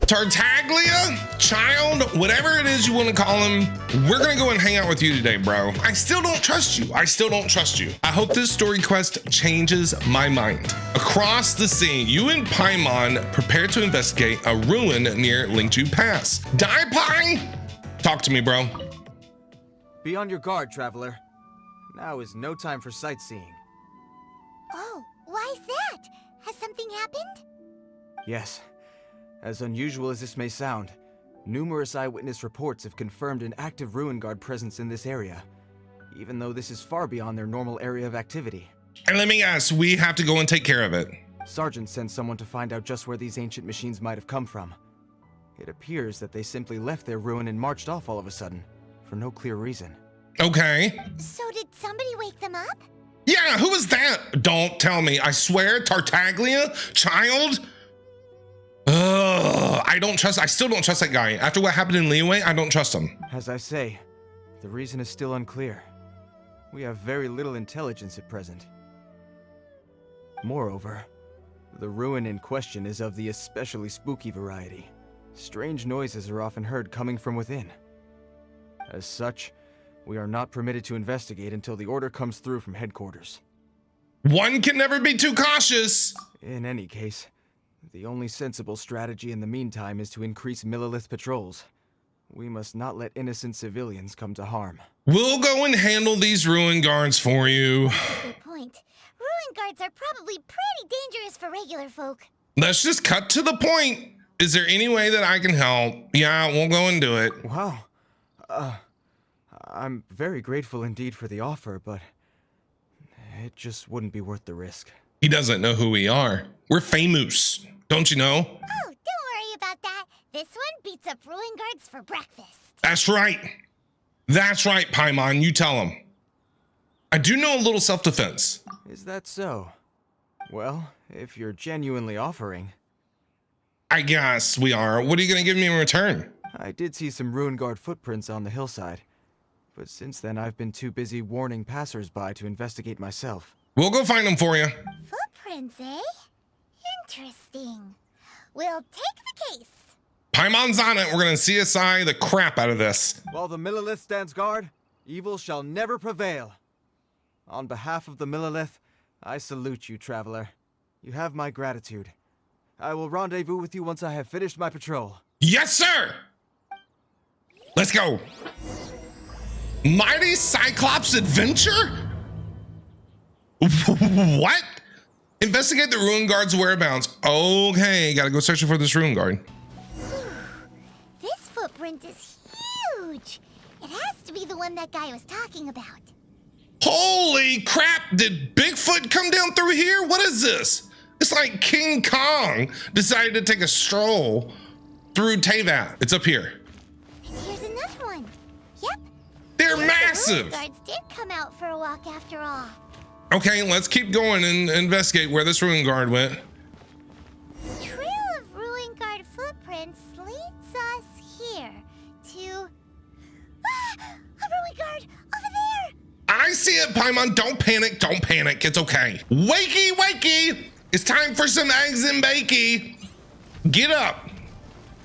Tartaglia, Childe, whatever it is you want to call him, we're gonna go and hang out with you today, bro. I still don't trust you. I still don't trust you. I hope this story quest changes my mind. Across the sea, you and Paimon prepare to investigate a ruin near Lingju Pass. Die, Pai? Talk to me, bro. Be on your guard, traveler. Now is no time for sightseeing. Oh, why is that? Has something happened? Yes. As unusual as this may sound, numerous eyewitness reports have confirmed an active ruin guard presence in this area, even though this is far beyond their normal area of activity. And let me guess, we have to go and take care of it. Sergeant sent someone to find out just where these ancient machines might have come from. It appears that they simply left their ruin and marched off all of a sudden, for no clear reason. Okay. So did somebody wake them up? Yeah, who was that? Don't tell me. I swear, Tartaglia, Childe. I still don't trust that guy. After what happened in Liyue, I don't trust him. As I say, the reason is still unclear. We have very little intelligence at present. Moreover, the ruin in question is of the especially spooky variety. Strange noises are often heard coming from within. As such, we are not permitted to investigate until the order comes through from headquarters. One can never be too cautious. In any case, the only sensible strategy in the meantime is to increase Millilith patrols. We must not let innocent civilians come to harm. We'll go and handle these ruin guards for you. Good point. Ruin guards are probably pretty dangerous for regular folk. Let's just cut to the point. Is there any way that I can help? Yeah, we'll go and do it. Wow. I'm very grateful indeed for the offer, but it just wouldn't be worth the risk. He doesn't know who we are. We're famous. Don't you know? Oh, don't worry about that. This one beats up ruin guards for breakfast. That's right. That's right, Paimon. You tell him. I do know a little self-defense. Is that so? Well, if you're genuinely offering. I guess we are. What are you going to give me in return? I did see some ruin guard footprints on the hillside, but since then I've been too busy warning passers-by to investigate myself. We'll go find them for you. Footprints, eh? Interesting. We'll take the case. Paimon's on it. We're going to CSI the crap out of this. While the Millilith stands guard, evil shall never prevail. On behalf of the Millilith, I salute you, traveler. You have my gratitude. I will rendezvous with you once I have finished my patrol. Yes, sir! Let's go. Mighty Cyclops Adventure? What? Investigate the ruin guard's whereabouts. Okay, gotta go searching for this ruin guard. This footprint is huge. It has to be the one that guy was talking about. Holy crap, did Bigfoot come down through here? What is this? It's like King Kong decided to take a stroll through Teyvat. It's up here. And here's another one. Yep. They're The massive. ruin guards did come out for a walk after all. Okay, let's keep going and investigate where this ruin guard went. The trail of ruin guard footprints leads us here to... a ruin guard over there! I see it, Paimon. Don't panic. Don't panic. It's okay. Wakey, wakey. It's time for some eggs and bakey. Get up.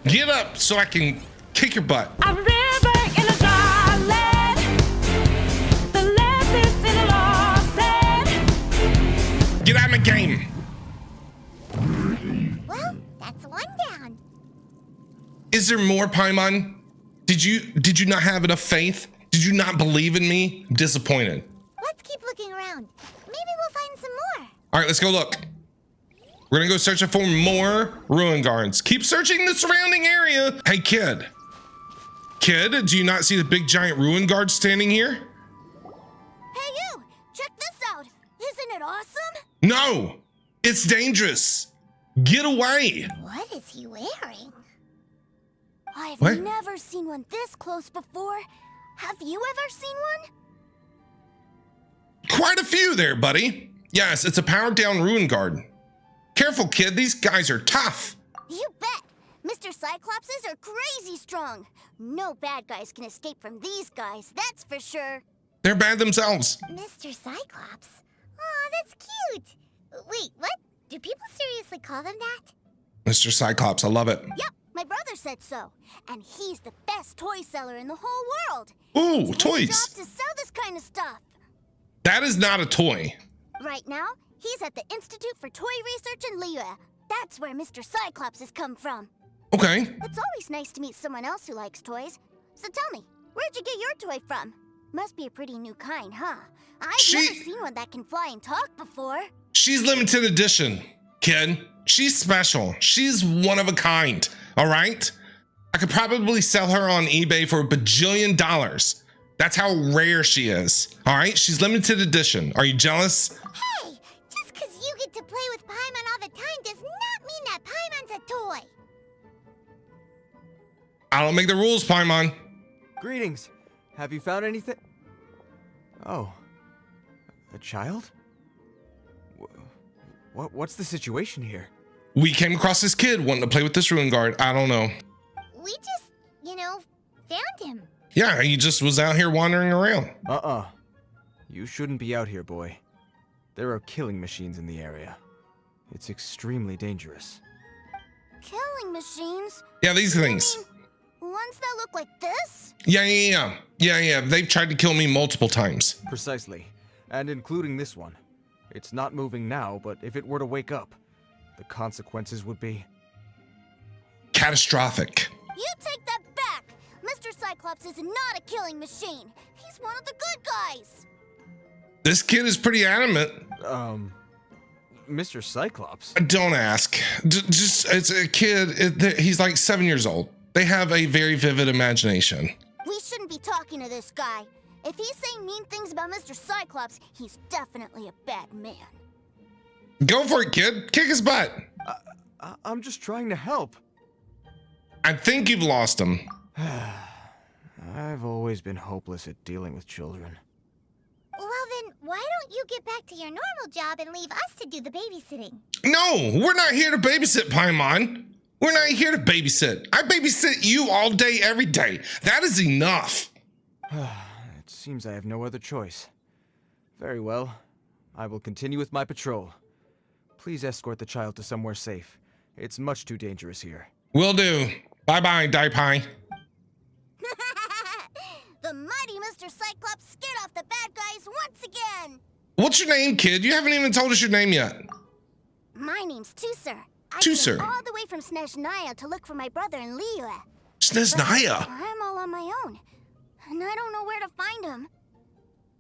Get up so I can kick your butt. A river in a dry land, the last is in a lost land. Get out of my game. Well, that's one down. Is there more, Paimon? Did you not have enough faith? Did you not believe in me? I'm disappointed. Let's keep looking around. Maybe we'll find some more. All right, let's go look. We're gonna go searching for more ruin guards. Keep searching the surrounding area. Hey, kid. Kid, do you not see the big giant ruin guard standing here? Hey, you! Check this out! Isn't it awesome? No, it's dangerous. Get away. What is he wearing? I've What? never seen one this close before. Have you ever seen one? Quite a few there, buddy. Yes, it's a powered down ruin guard. Careful, kid, these guys are tough. You bet! Mr. Cyclopses are crazy strong. No bad guys can escape from these guys, that's for sure. They're bad themselves. Mr. Cyclops? Aw, that's cute. Wait, what? Do people seriously call them that? Mr. Cyclops, I love it. Yep, my brother said so, and he's the best toy seller in the whole world. Ooh, It's his toys. job to sell this kind of stuff. That is not a toy. Right now, he's at the Institute for Toy Research in Liyue. That's where Mr. Cyclops has come from. Okay. It's always nice to meet someone else who likes toys. So tell me, where'd you get your toy from? Must be a pretty new kind, huh? I've never seen one that can fly and talk before. She's limited edition, kid. She's special. She's one of a kind, all right? I could probably sell her on eBay for $1 bajillion. That's how rare she is, all right? She's limited edition. Are you jealous? Hey, just because you get to play with Paimon all the time does not mean that Paimon's a toy. I don't make the rules, Paimon. Greetings. Have you found anything? Oh. A child? What's the situation here? We came across this kid wanting to play with this ruin guard. I don't know. We just, found him. Yeah, he just was out here wandering around. You shouldn't be out here, boy. There are killing machines in the area. It's extremely dangerous. Killing machines? Yeah, these things. Ones that look like this? Yeah. They've tried to kill me multiple times. Precisely. And including this one. It's not moving now, but if it were to wake up, the consequences would be Catastrophic. You take that back! Mr. Cyclops is not a killing machine. He's one of the good guys. This kid is pretty adamant. Mr. Cyclops? Don't ask. Just, it's a kid. He's like 7 years old. They have a very vivid imagination. We shouldn't be talking to this guy. If he's saying mean things about Mr. Cyclops, he's definitely a bad man. Go for it, kid. Kick his butt. I'm just trying to help. I think you've lost him. I've always been hopeless at dealing with children. Well then, why don't you get back to your normal job and leave us to do the babysitting? No, we're not here to babysit, Paimon. We're not here to babysit. I babysit you all day, every day. That is enough. It seems I have no other choice. Very well. I will continue with my patrol. Please escort the child to somewhere safe. It's much too dangerous here. Will do. Bye-bye, Dai-Pai. The mighty Mr. Cyclops scared off the bad guys once again. What's your name, kid? You haven't even told us your name yet. My name's Teucer. I Teucer. came all the way from Snezhnaya to look for my brother in Liyue. Snezhnaya. I'm all on my own, and I don't know where to find him.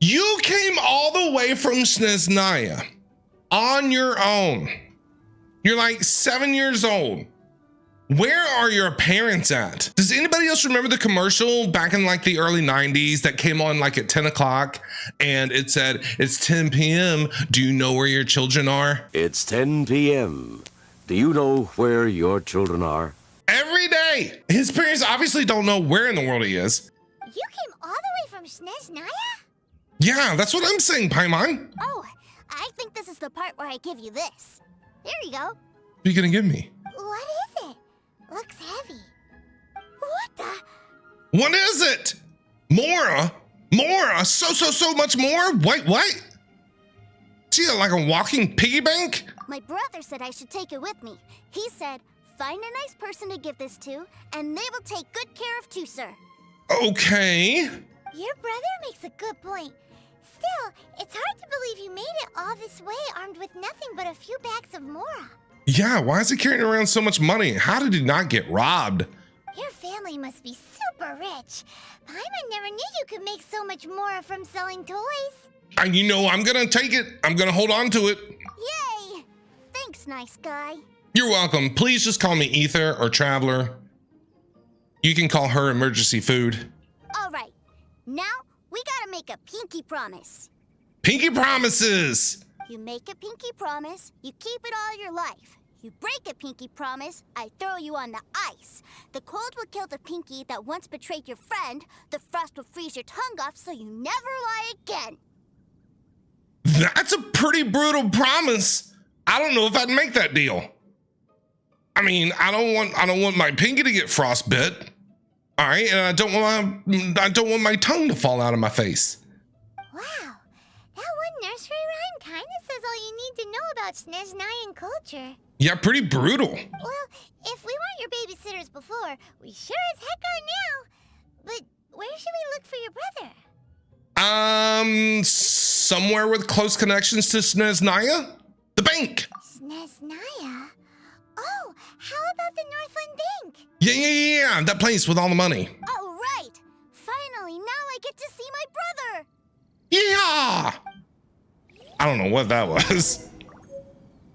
You came all the way from Snezhnaya on your own. You're like 7 years old. Where are your parents at? Does anybody else remember the commercial back in like the early 90s that came on like at 10 o'clock and it said, it's 10 p.m. Do you know where your children are? It's 10 p.m. Do you know where your children are? Every day. His parents obviously don't know where in the world he is. You came all the way from Snezhnaya? Yeah, that's what I'm saying, Paimon. Oh, I think this is the part where I give you this. There you go. What are you gonna give me? What is it? Looks heavy. What the? What is it? Mora? So much more? Wait, what? See, like a walking piggy bank? My brother said I should take it with me. He said, find a nice person to give this to, and they will take good care of Teucer. Okay. Your brother makes a good point. Still, it's hard to believe you made it all this way armed with nothing but a few bags of Mora. Yeah, why is he carrying around so much money? How did he not get robbed? Your family must be super rich. Paimon never knew you could make so much Mora from selling toys. And you know, I'm gonna take it. I'm gonna hold on to it. Yay! Thanks, nice guy. You're welcome. Please just call me Ether or Traveler. You can call her emergency food. All right, now we gotta make a pinky promise. Pinky promises. You make a pinky promise, you keep it all your life. You break a pinky promise, I throw you on the ice. The cold will kill the pinky that once betrayed your friend. The frost will freeze your tongue off so you never lie again. That's a pretty brutal promise. I don't know if I'd make that deal. I mean, I don't want my pinky to get frostbit. All right, and I don't want my tongue to fall out of my face. Wow, that one nursery rhyme kind of says all you need to know about Snezhnayan culture. Yeah, pretty brutal. Well, if we weren't your babysitters before, we sure as heck are now. But where should we look for your brother? Somewhere with close connections to Sneznaya? The bank. Sneznaya? Oh, how about the Northland Bank? Yeah, that place with all the money. Oh, right. Finally, now I get to see my brother. Yeah. I don't know what that was.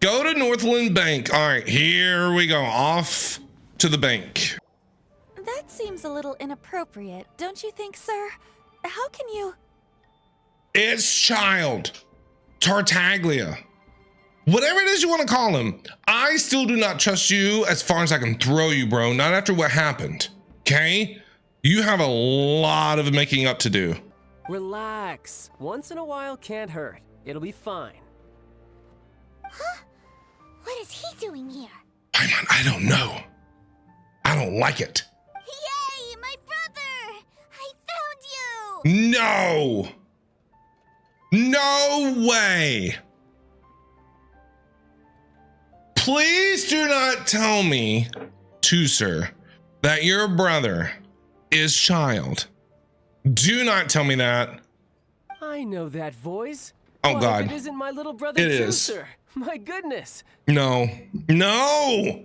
Go to Northland Bank. All right, here we go. Off to the bank. That seems a little inappropriate, don't you think, sir? How can you... It's Childe. Tartaglia. Whatever it is you want to call him. I still do not trust you as far as I can throw you, bro. Not after what happened. Okay? You have a lot of making up to do. Relax. Once in a while can't hurt. It'll be fine. Huh? What is he doing here? Paimon, I don't know. I don't like it. Yay, my brother! I found you! No! No way! Please do not tell me, Teucer, that your brother is Childe. Do not tell me that. I know that voice. Oh, Why, God. if it isn't my little brother It is. Teucer. My goodness. No. No!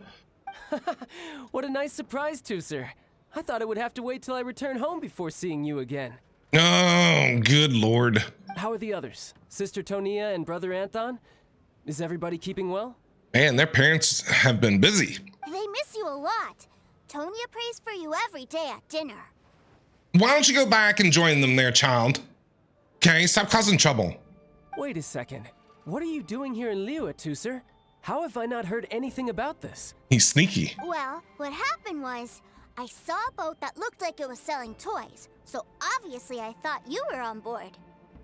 What a nice surprise, Teucer. I thought I would have to wait till I return home before seeing you again. Oh, good Lord. How are the others? Sister Tonia and brother Anton? Is everybody keeping well? Man, their parents have been busy. They miss you a lot. Tonya prays for you every day at dinner. Why don't you go back and join them there, child? Okay, stop causing trouble. Wait a second. What are you doing here in Liyue, Teucer? How have I not heard anything about this? He's sneaky. Well, what happened was, I saw a boat that looked like it was selling toys, so obviously I thought you were on board.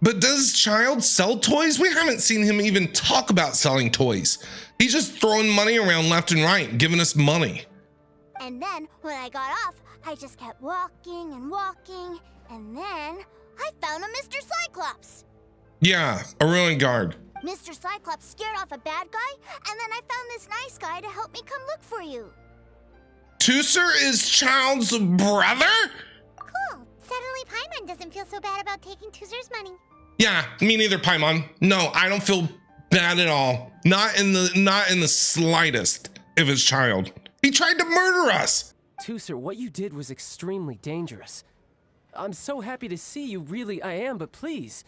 But does Childe sell toys? We haven't seen him even talk about selling toys. He's just throwing money around left and right, giving us money. And then, when I got off, I just kept walking and walking, and then I found a Mr. Cyclops. Yeah, a ruined guard. Mr. Cyclops scared off a bad guy, and then I found this nice guy to help me come look for you. Teucer is Childe's brother? Cool. Suddenly Paimon doesn't feel so bad about taking Teucer's money. Yeah, me neither, Paimon. No, I don't feel bad at all. Not in the slightest if it's Childe. He tried to murder us. Teucer, what you did was extremely dangerous. I'm so happy to see you, really I am, but please,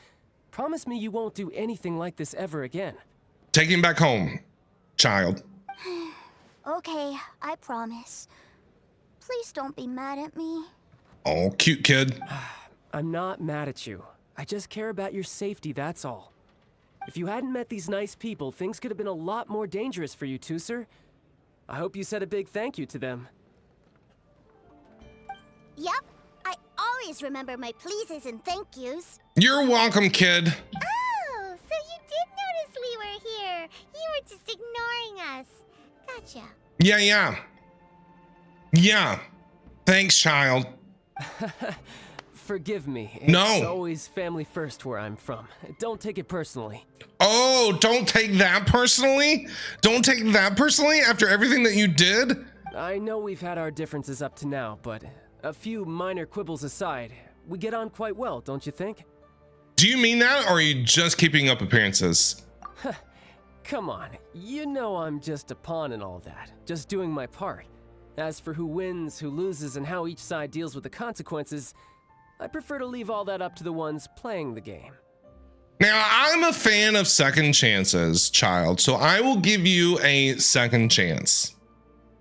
promise me you won't do anything like this ever again. Take him back home, Childe. Okay, I promise. Please don't be mad at me. Oh, cute kid. I'm not mad at you. I just care about your safety, that's all. If you hadn't met these nice people, things could have been a lot more dangerous for you, Teucer. I hope you said a big thank you to them. Yep, I always remember my pleases and thank yous. You're welcome, kid. Oh, so you did notice we were here. You were just ignoring us. Gotcha. Yeah. Thanks, Childe. Forgive me. No. It's always family first where I'm from. Don't take it personally. Oh, don't take that personally? Don't take that personally after everything that you did? I know we've had our differences up to now, but a few minor quibbles aside, we get on quite well, don't you think? Do you mean that, or are you just keeping up appearances? Come on, you know I'm just a pawn in all that, just doing my part. As for who wins, who loses, and how each side deals with the consequences, I prefer to leave all that up to the ones playing the game. Now, I'm a fan of second chances, Childe, so I will give you a second chance.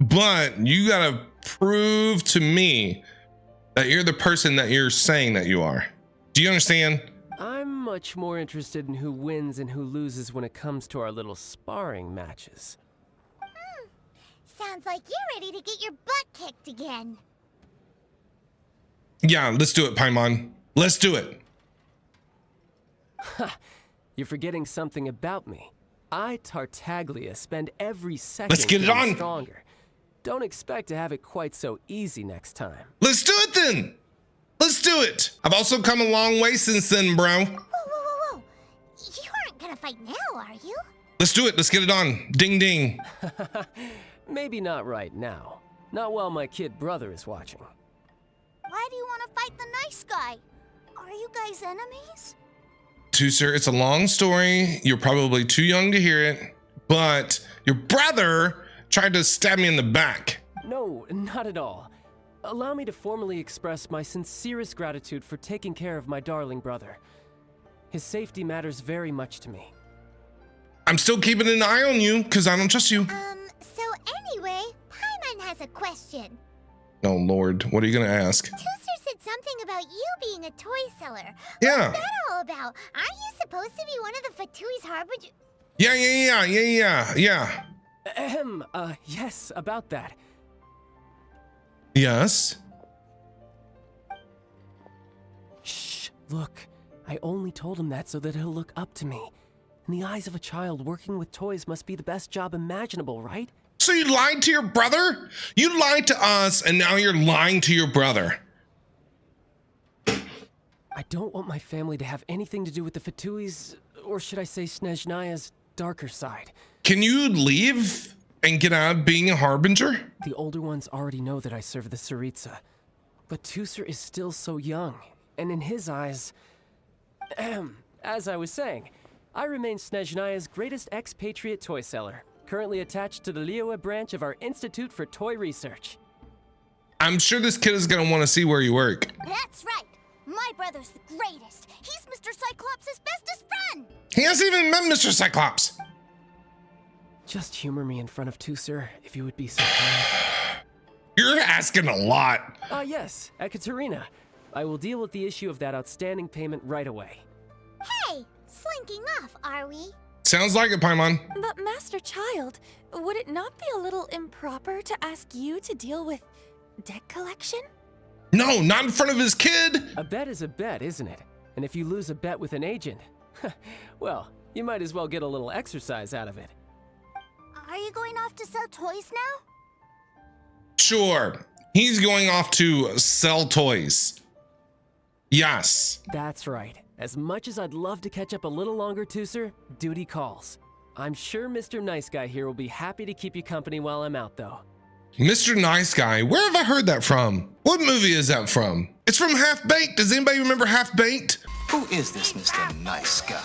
But you gotta prove to me that you're the person that you're saying that you are. Do you understand? I'm much more interested in who wins and who loses when it comes to our little sparring matches. Sounds like you're ready to get your butt kicked again. Yeah, let's do it, Paimon. Let's do it. You're forgetting something about me. I, Tartaglia, spend every second Let's get it getting on. stronger. Don't expect to have it quite so easy next time. Let's do it then. Let's do it. I've also come a long way since then, bro. Whoa. You aren't gonna fight now, are you? Let's do it. Let's get it on. Ding ding. Maybe not right now. Not while my kid brother is watching. Why do you want to fight the nice guy? Are you guys enemies? Teucer, it's a long story. You're probably too young to hear it, but your brother tried to stab me in the back. No, not at all. Allow me to formally express my sincerest gratitude for taking care of my darling brother. His safety matters very much to me. I'm still keeping an eye on you because I don't trust you. So anyway, Paimon has a question. Oh, Lord. What are you going to ask? Teucer said something about you being a toy seller. Yeah. What's that all about? Aren't you supposed to be one of the Fatui's harbinger? Yeah. Yes, about that. Yes. Shh, look. I only told him that so that he'll look up to me. In the eyes of a child, working with toys must be the best job imaginable, right? So you lied to your brother? You lied to us, and now you're lying to your brother. I don't want my family to have anything to do with the Fatui's, or should I say Snezhnaya's, darker side. Can you leave and get out of being a harbinger? The older ones already know that I serve the Tsaritsa. But Teucer is still so young, and in his eyes... as I was saying, I remain Snezhnaya's greatest expatriate toy seller, currently attached to the Liyue branch of our Institute for Toy Research. I'm sure this kid is going to want to see where you work. That's right. My brother's the greatest. He's Mr. Cyclops' bestest friend. He hasn't even met Mr. Cyclops. Just humor me in front of Teucer, if you would be so kind. You're asking a lot. Yes, Ekaterina. I will deal with the issue of that outstanding payment right away. Hey, slinking off, are we? Sounds like it, Paimon. But Master Child, would it not be a little improper to ask you to deal with deck collection? No, not in front of his kid. A bet is a bet, isn't it? And if you lose a bet with an agent, well, you might as well get a little exercise out of it. Are you going off to sell toys now? Sure. He's going off to sell toys. Yes. That's right. As much as I'd love to catch up a little longer, Teucer, duty calls. I'm sure Mr. Nice Guy here will be happy to keep you company while I'm out, though. Mr. Nice Guy, where have I heard that from? What movie is that from? It's from Half Baked. Does anybody remember Half Baked? Who is this Mr. Nice Guy?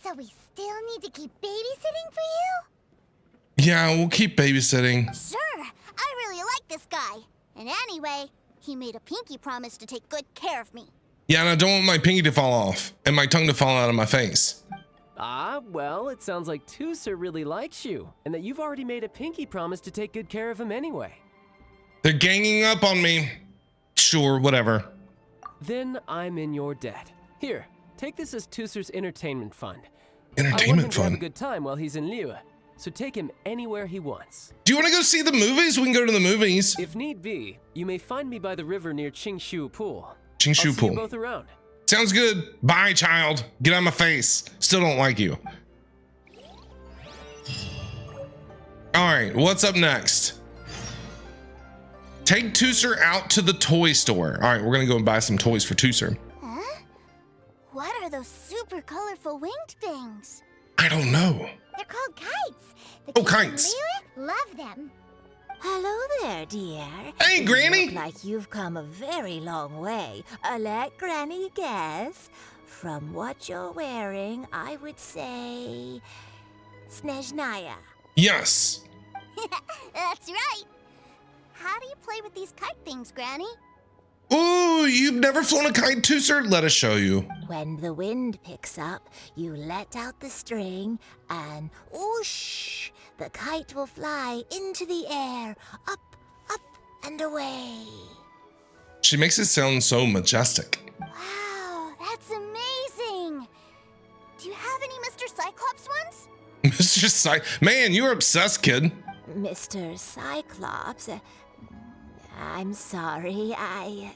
So we still need to keep babysitting for you? Yeah, we'll keep babysitting. Sure. I really like this guy. And anyway, he made a pinky promise to take good care of me. Yeah, and I don't want my pinky to fall off and my tongue to fall out of my face. Well, it sounds like Teucer really likes you, and that you've already made a pinky promise to take good care of him anyway. They're ganging up on me. Sure, whatever. Then I'm in your debt. Here, take this as Teucer's entertainment fund. I want him Entertainment to have a fun. good time while he's in Liyue, so take him anywhere he wants. Do you want to go see the movies? We can go to the movies. If need be, you may find me by the river near Qingshu Pool. I'll Qingshu see you Pool. both around. Sounds good. Bye, child. Get out of my face. Still don't like you. All right, what's up next? Take Teucer out to the toy store. All right, we're gonna go and buy some toys for Teucer. Huh? What are those super colorful winged things? I don't know. They're called kites. The Oh, kids in kites. Liyue love them. Hello there, dear. Hey, You Granny. look like you've come a very long way. Let Granny guess. From what you're wearing, I would say... Snezhnaya. Yes. That's right. How do you play with these kite things, Granny? Ooh, you've never flown a kite, Teucer? Let us show you. When the wind picks up, you let out the string and whoosh! The kite will fly into the air, up, up, and away. She makes it sound so majestic. Wow, that's amazing. Do you have any Mr. Cyclops ones? Mr. Man, you're obsessed, kid. Mr. Cyclops, I'm sorry, I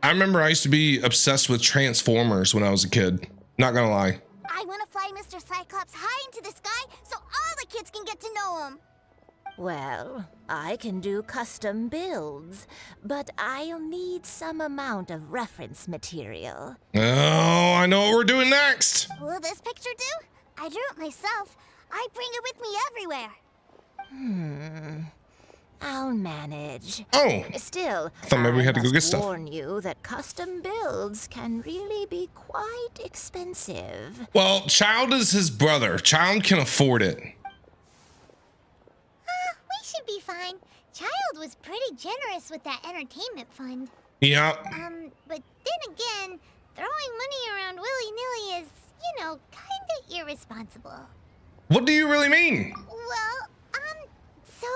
remember I used to be obsessed with Transformers when I was a kid. Not gonna lie. I want to fly Mr. Cyclops high into the sky so all the kids can get to know him. Well, I can do custom builds, but I'll need some amount of reference material. Oh, I know what we're doing next. Will this picture do? I drew it myself. I bring it with me everywhere. I'll manage. Oh, Still, I thought maybe we had to go must get stuff. warn you that custom builds can really be quite expensive. Well, Childe is his brother. Childe can afford it. We should be fine. Childe was pretty generous with that entertainment fund. Yeah. But then again, throwing money around willy-nilly is, kinda irresponsible. What do you really mean? Well, so,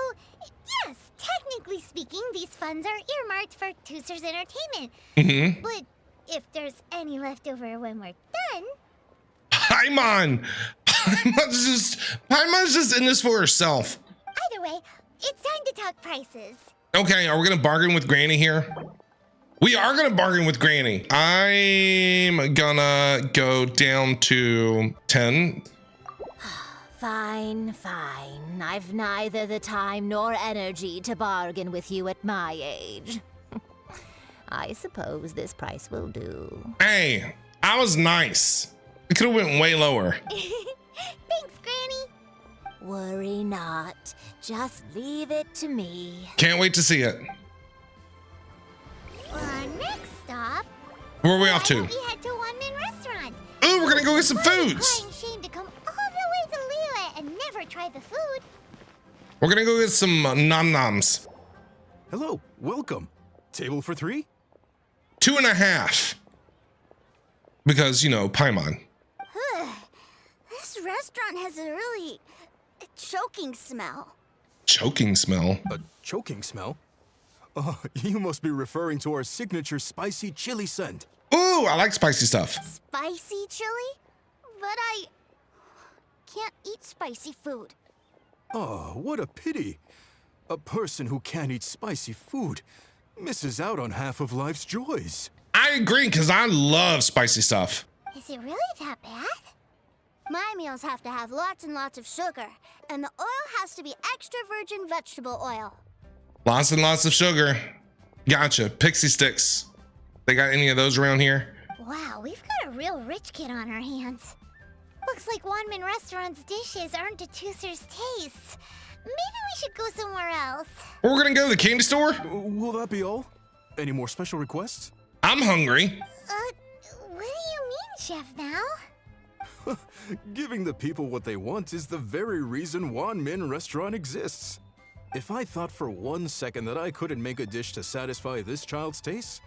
yes, technically speaking, these funds are earmarked for Teucer's entertainment. Mm-hmm. But if there's any left over when we're done... Paimon! Paimon's just in this for herself. Either way, it's time to talk prices. Okay, are we gonna bargain with Granny here? We are gonna bargain with Granny. I'm gonna go down to 10. Fine. I've neither the time nor energy to bargain with you at my age. I suppose this price will do. Hey, I was nice. It could have went way lower. Thanks, Granny. Worry not. Just leave it to me. Can't wait to see it. For our next stop... Where are we off to? We head to One Man Restaurant. Ooh, we're gonna go get some Crying foods. shame to come all the way to Liyue and never try the food. We're gonna go get some nom-noms. Hello, welcome. Table for 3? 2.5. Because, Paimon. This restaurant has a really choking smell. Choking smell? A choking smell? Oh, you must be referring to our signature spicy chili scent. Ooh, I like spicy stuff. Spicy chili? But I can't eat spicy food. Oh, what a pity. A person who can't eat spicy food misses out on half of life's joys. I agree, because I love spicy stuff. Is it really that bad? My meals have to have lots and lots of sugar, and the oil has to be extra virgin vegetable oil. Lots and lots of sugar. Gotcha. Pixie sticks. They got any of those around here? Wow, we've got a real rich kid on our hands. Looks like One Man Restaurant's dishes aren't to Teucer's taste. Maybe we should go somewhere else. We're gonna go to the candy store? Will that be all? Any more special requests? I'm hungry. What do you mean, Chef Now? Giving the people what they want is the very reason One Min Restaurant exists. If I thought for 1 second that I couldn't make a dish to satisfy this child's taste,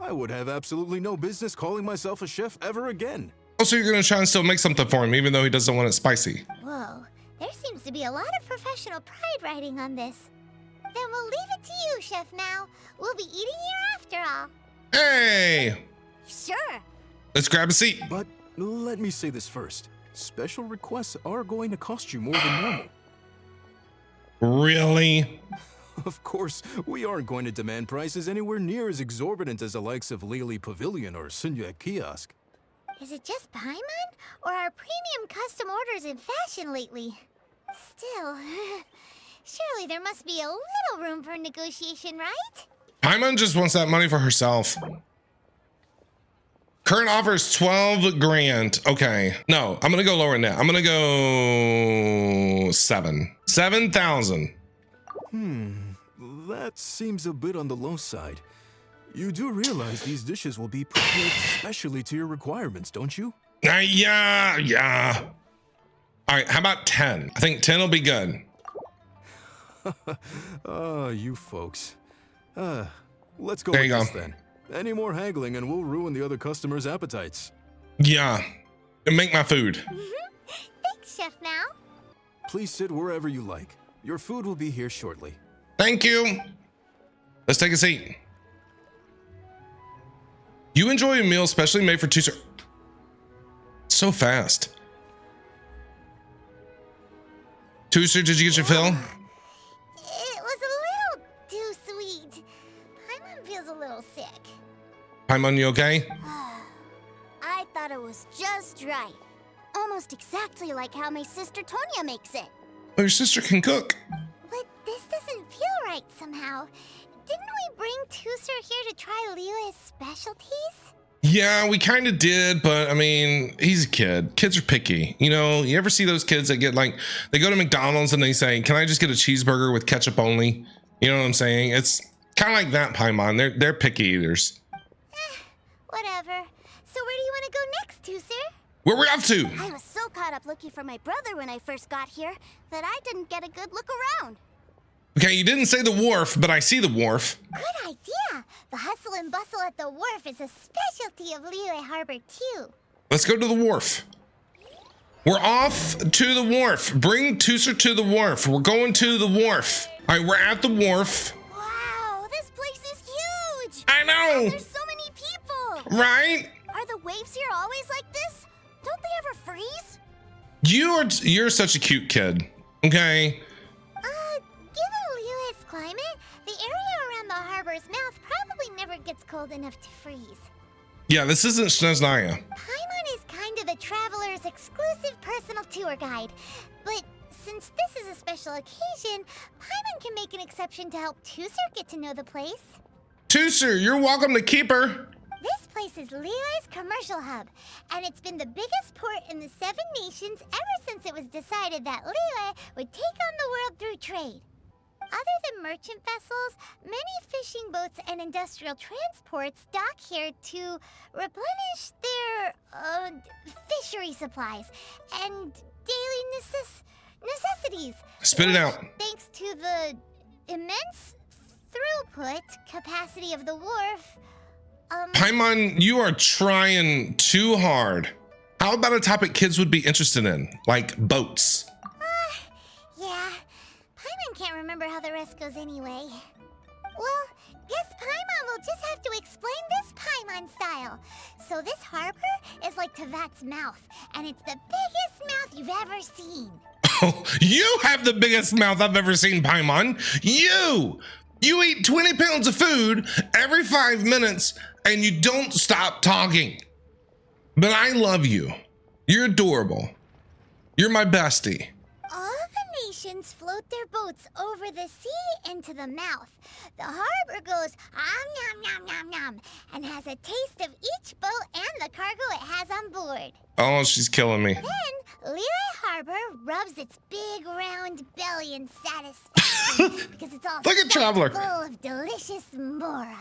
I would have absolutely no business calling myself a chef ever again. Also, you're gonna try and still make something for him, even though he doesn't want it spicy. Whoa, there seems to be a lot of professional pride riding on this. Then we'll leave it to you, Chef Now. We'll be eating here after all. Hey! Sure. Let's grab a seat. But let me say this first. Special requests are going to cost you more than normal. Really? Of course, we aren't going to demand prices anywhere near as exorbitant as the likes of Lily Pavilion or Sunya Kiosk. Is it just Paimon, or are premium custom orders in fashion lately? Still, surely there must be a little room for negotiation, right? Paimon just wants that money for herself. Current offer is 12 grand. Okay. No, I'm gonna go lower than that. I'm gonna go 7,000. That seems a bit on the low side. You do realize these dishes will be prepared specially to your requirements, don't you? Yeah. All right, how about 10? I think 10 will be good. You folks. Let's go There with you this go. then. Any more haggling and we'll ruin the other customers' appetites. Yeah, and make my food. Thanks, Chef Now. Please sit wherever you like. Your food will be here shortly. Thank you. Let's take a seat. You enjoy a meal specially made for Teucer. So fast. Teucer, did you get your fill? It was a little too sweet. Paimon feels a little sick. Paimon, you okay? I thought it was just right. Almost exactly like how my sister Tonya makes it. Oh, your sister can cook. But this doesn't feel right somehow. Didn't we bring Teucer here to try Liyue's specialties? Yeah, we kind of did, but I mean, he's a kid. Kids are picky. You know, you ever see those kids that get like, they go to McDonald's and they say, can I just get a cheeseburger with ketchup only? You know what I'm saying? It's kind of like that, Paimon. They're picky eaters. Whatever. So where do you want to go next, Teucer? Where we off to? I was so caught up looking for my brother when I first got here that I didn't get a good look around. Okay, you didn't say the wharf, but I see the wharf. Good idea. The hustle and bustle at the wharf is a specialty of Liyue Harbor, too. Let's go to the wharf. We're off to the wharf. Bring Teucer to the wharf. We're going to the wharf. All right, we're at the wharf. Wow, this place is huge. I know. And there's so many people. Right? Are the waves here always like this? Don't they ever freeze? You're such a cute kid. Okay. Given Liyue's climate, the area around the harbor's mouth probably never gets cold enough to freeze. Yeah, this isn't Snezhnaya. Paimon is kind of the traveler's exclusive personal tour guide. But since this is a special occasion, Paimon can make an exception to help Teucer get to know the place. Teucer, you're welcome to keep her. This place is Liyue's commercial hub, and it's been the biggest port in the 7 nations ever since it was decided that Liyue would take on the world through trade. Other than merchant vessels, many fishing boats and industrial transports dock here to replenish their fishery supplies and daily necessities. Spit it out. Thanks to the immense throughput capacity of the wharf. Paimon, you are trying too hard. How about a topic kids would be interested in, like boats? Yeah. Paimon can't remember how the rest goes anyway. Well, guess Paimon will just have to explain this Paimon style. So this harbor is like Tevat's mouth, and it's the biggest mouth you've ever seen. Oh, you have the biggest mouth I've ever seen, Paimon. You eat 20 pounds of food every 5 minutes, and you don't stop talking. But I love you. You're adorable. You're my bestie. All the nations float their boats over the sea into the mouth. The harbor goes nom nom nom nom and has a taste of each boat and the cargo it has on board. Oh, she's killing me. Then Liyue Harbor rubs its big round belly in satisfaction because it's all Look at Traveler. full of delicious mora.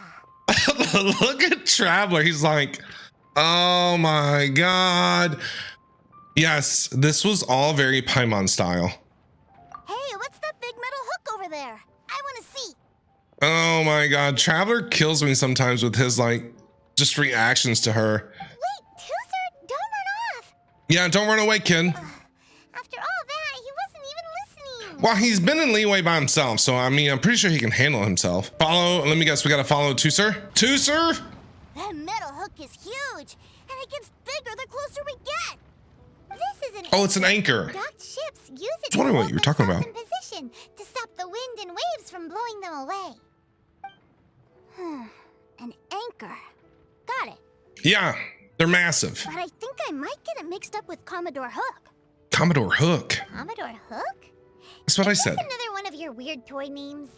Look at Traveler. He's like, oh my God. Yes, this was all very Paimon style. Hey, what's that big metal hook over there? I want to see. Oh my God. Traveler kills me sometimes with his like just reactions to her. Wait, Teucer, don't run off. Yeah, don't run away, kid. After all that, he wasn't even listening. Well, he's been in Liyue by himself, so I mean, I'm pretty sure he can handle himself. Follow, let me guess, we gotta follow Teucer. Teucer? That metal hook is huge, and it gets bigger the closer we get. This is an Oh, it's an anchor. Docked ships use it I was wondering to what hold you were talking themselves about. in position to stop the wind and waves from blowing them away. An anchor. Got it. Yeah, they're massive. But I think I might get it mixed up with Commodore Hook. Commodore Hook. Commodore Hook? That's what I Is said. that another one of your weird toy names?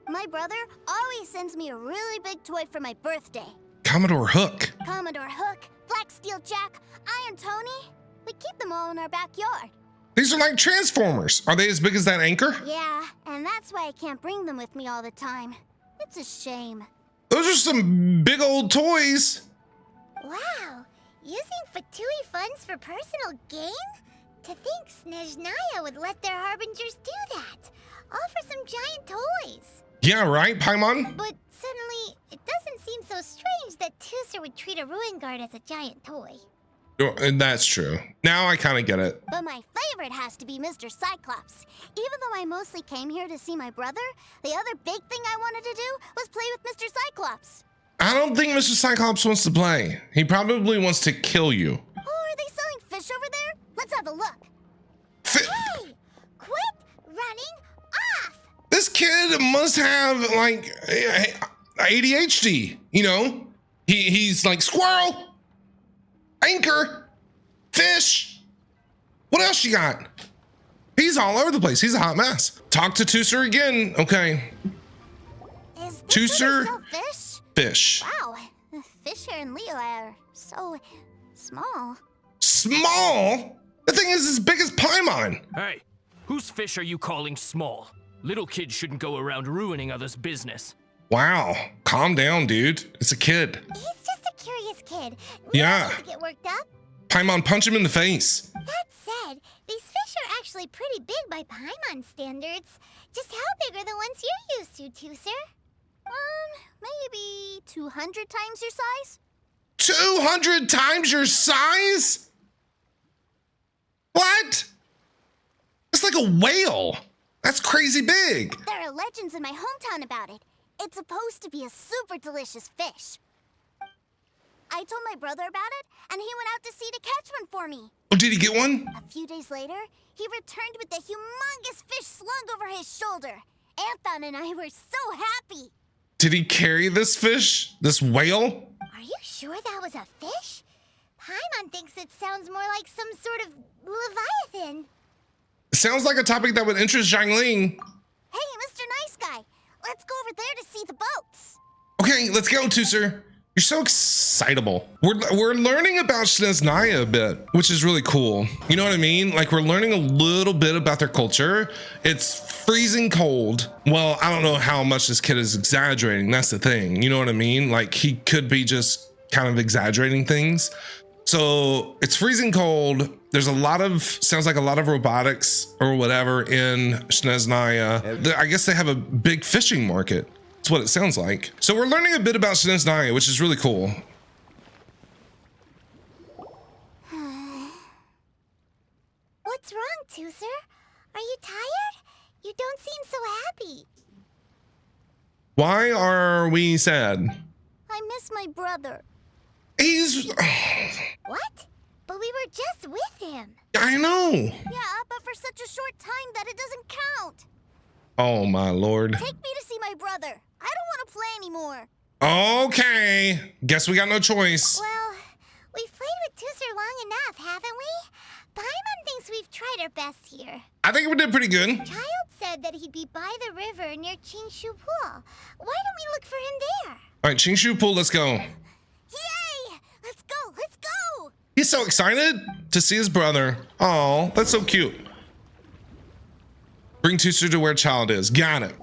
My brother always sends me a really big toy for my birthday. Commodore Hook. Commodore Hook, Black Steel Jack, Iron Tony. We keep them all in our backyard. These are like Transformers. Are they as big as that anchor? Yeah, and that's why I can't bring them with me all the time. It's a shame. Those are some big old toys. Wow, using Fatui funds for personal gain? To think Snezhnaya would let their harbingers do that. All for some giant toys. Yeah, right, Paimon? But suddenly, it doesn't seem so strange that Teucer would treat a ruin guard as a giant toy. Oh, and that's true. Now I kind of get it. But my favorite has to be Mr. Cyclops. Even though I mostly came here to see my brother, the other big thing I wanted to do was play with Mr. Cyclops. I don't think Mr. Cyclops wants to play. He probably wants to kill you. Oh, are they selling fish over there? Let's have a look. Hey, quit running off! This kid must have like ADHD, you know? He's like squirrel, anchor, fish. What else you got? He's all over the place. He's a hot mess. Talk to Teucer again. Okay. Is this Teucer, where they sell fish? fish. Wow, fish fish here in Liyue are so small. Small? The thing is as big as Paimon. Hey, whose fish are you calling small? Little kids shouldn't go around ruining others' business. Wow. Calm down, dude. It's a kid. He's just a curious kid. We Yeah. don't need to get worked up. Paimon, punch him in the face. That said, these fish are actually pretty big by Paimon standards. Just how big are the ones you're used to, Teucer? Maybe 200 times your size? 200 times your size? What? It's like a whale. That's crazy big. There are legends in my hometown about it. It's supposed to be a super delicious fish. I told my brother about it, and he went out to sea to catch one for me. Oh, did he get one? A few days later, he returned with a humongous fish slung over his shoulder. Anthon and I were so happy. Did he carry this fish? This whale? Are you sure that was a fish? Paimon thinks it sounds more like some sort of leviathan. Sounds like a topic that would interest Zhangling. Hey, Mr. Nice Guy, let's go over there to see the boats. Okay, let's go, Teucer. You're so excitable. We're learning about Snezhnaya a bit, which is really cool. You know what I mean? Like, we're learning a little bit about their culture. It's freezing cold. Well, I don't know how much this kid is exaggerating. That's the thing. You know what I mean? Like, he could be just kind of exaggerating things. So it's freezing cold. There's sounds like a lot of robotics or whatever in Snezhnaya. I guess they have a big fishing market. That's what it sounds like. So we're learning a bit about Snezhnaya, which is really cool. What's wrong, Teucer? Are you tired? You don't seem so happy. Why are we sad? I miss my brother. He's... What? But we were just with him. I know. Yeah, but for such a short time that it doesn't count. Oh, my Lord. Take me to see my brother. I don't want to play anymore. Okay. Guess we got no choice. Well, we've played with Teucer long enough, haven't we? Paimon thinks we've tried our best here. I think we did pretty good. Childe said that he'd be by the river near Qingshu Pool. Why don't we look for him there? All right, Qingshu Pool, let's go. Yay! Let's go! Let's go! He's so excited to see his brother. Oh, that's so cute. Bring Teucer to where Childe is. Got it.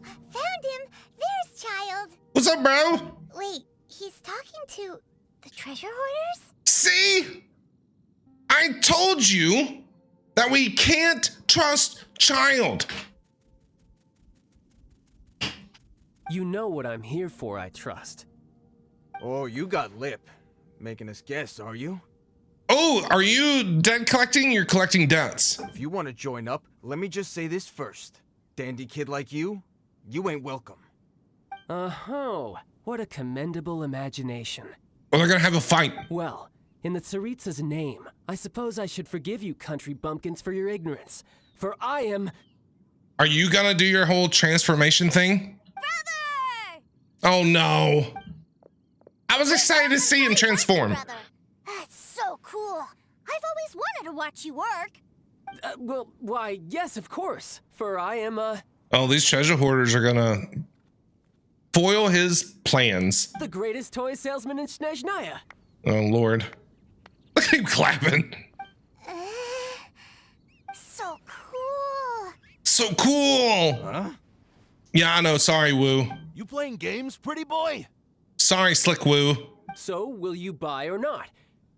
Found him! There's Childe! What's up, bro? Wait, he's talking to the treasure hoarders? See? I told you that we can't trust Childe. You know what I'm here for, I trust. Oh, you got lip. Making us guess, are you? Oh, are you debt collecting? You're collecting debts. If you want to join up, let me just say this first. Dandy kid like you ain't welcome. Oh, what a commendable imagination. Well, they're gonna have a fight. Well, in the Tsaritsa's name, I suppose I should forgive you country bumpkins for your ignorance. For I am... Are you gonna do your whole transformation thing? Brother! Oh no. I was excited to see him transform. Brother. That's so cool. I've always wanted to watch you work. Well, why, yes, of course. For I am, Oh, these treasure hoarders are gonna foil his plans. the greatest toy salesman in Snezhnaya. Oh, Lord. Look at him clapping. So cool. So cool. Huh? Yeah, I know. Sorry, Woo. You playing games, pretty boy? Sorry, Slick Woo. So, will you buy or not?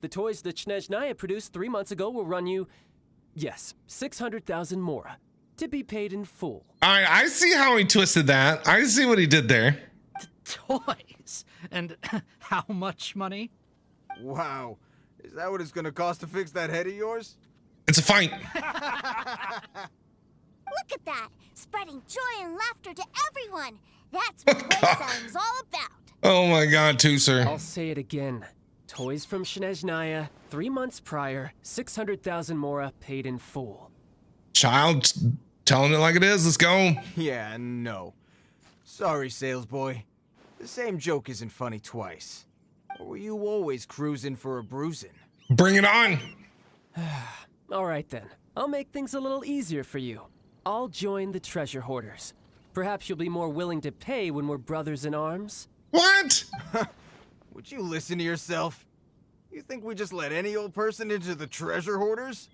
The toys that Snezhnaya produced 3 months ago will run you, yes, 600,000 mora, to be paid in full. All right, I see how he twisted that. I see what he did there. Toys? And how much money? Wow. Is that what it's gonna cost to fix that head of yours? It's a fight. Look at that. Spreading joy and laughter to everyone. That's what toy selling's all about. Oh my God, Teucer. I'll say it again. Toys from Snezhnaya, 3 months prior, 600,000 mora paid in full. Child, telling it like it is. Let's go. Yeah, no. Sorry, sales boy. The same joke isn't funny twice. Or were you always cruising for a bruising? Bring it on. All right then, I'll make things a little easier for you. I'll join the treasure hoarders. Perhaps you'll be more willing to pay when we're brothers in arms. What? Would you listen to yourself? You think we just let any old person into the treasure hoarders?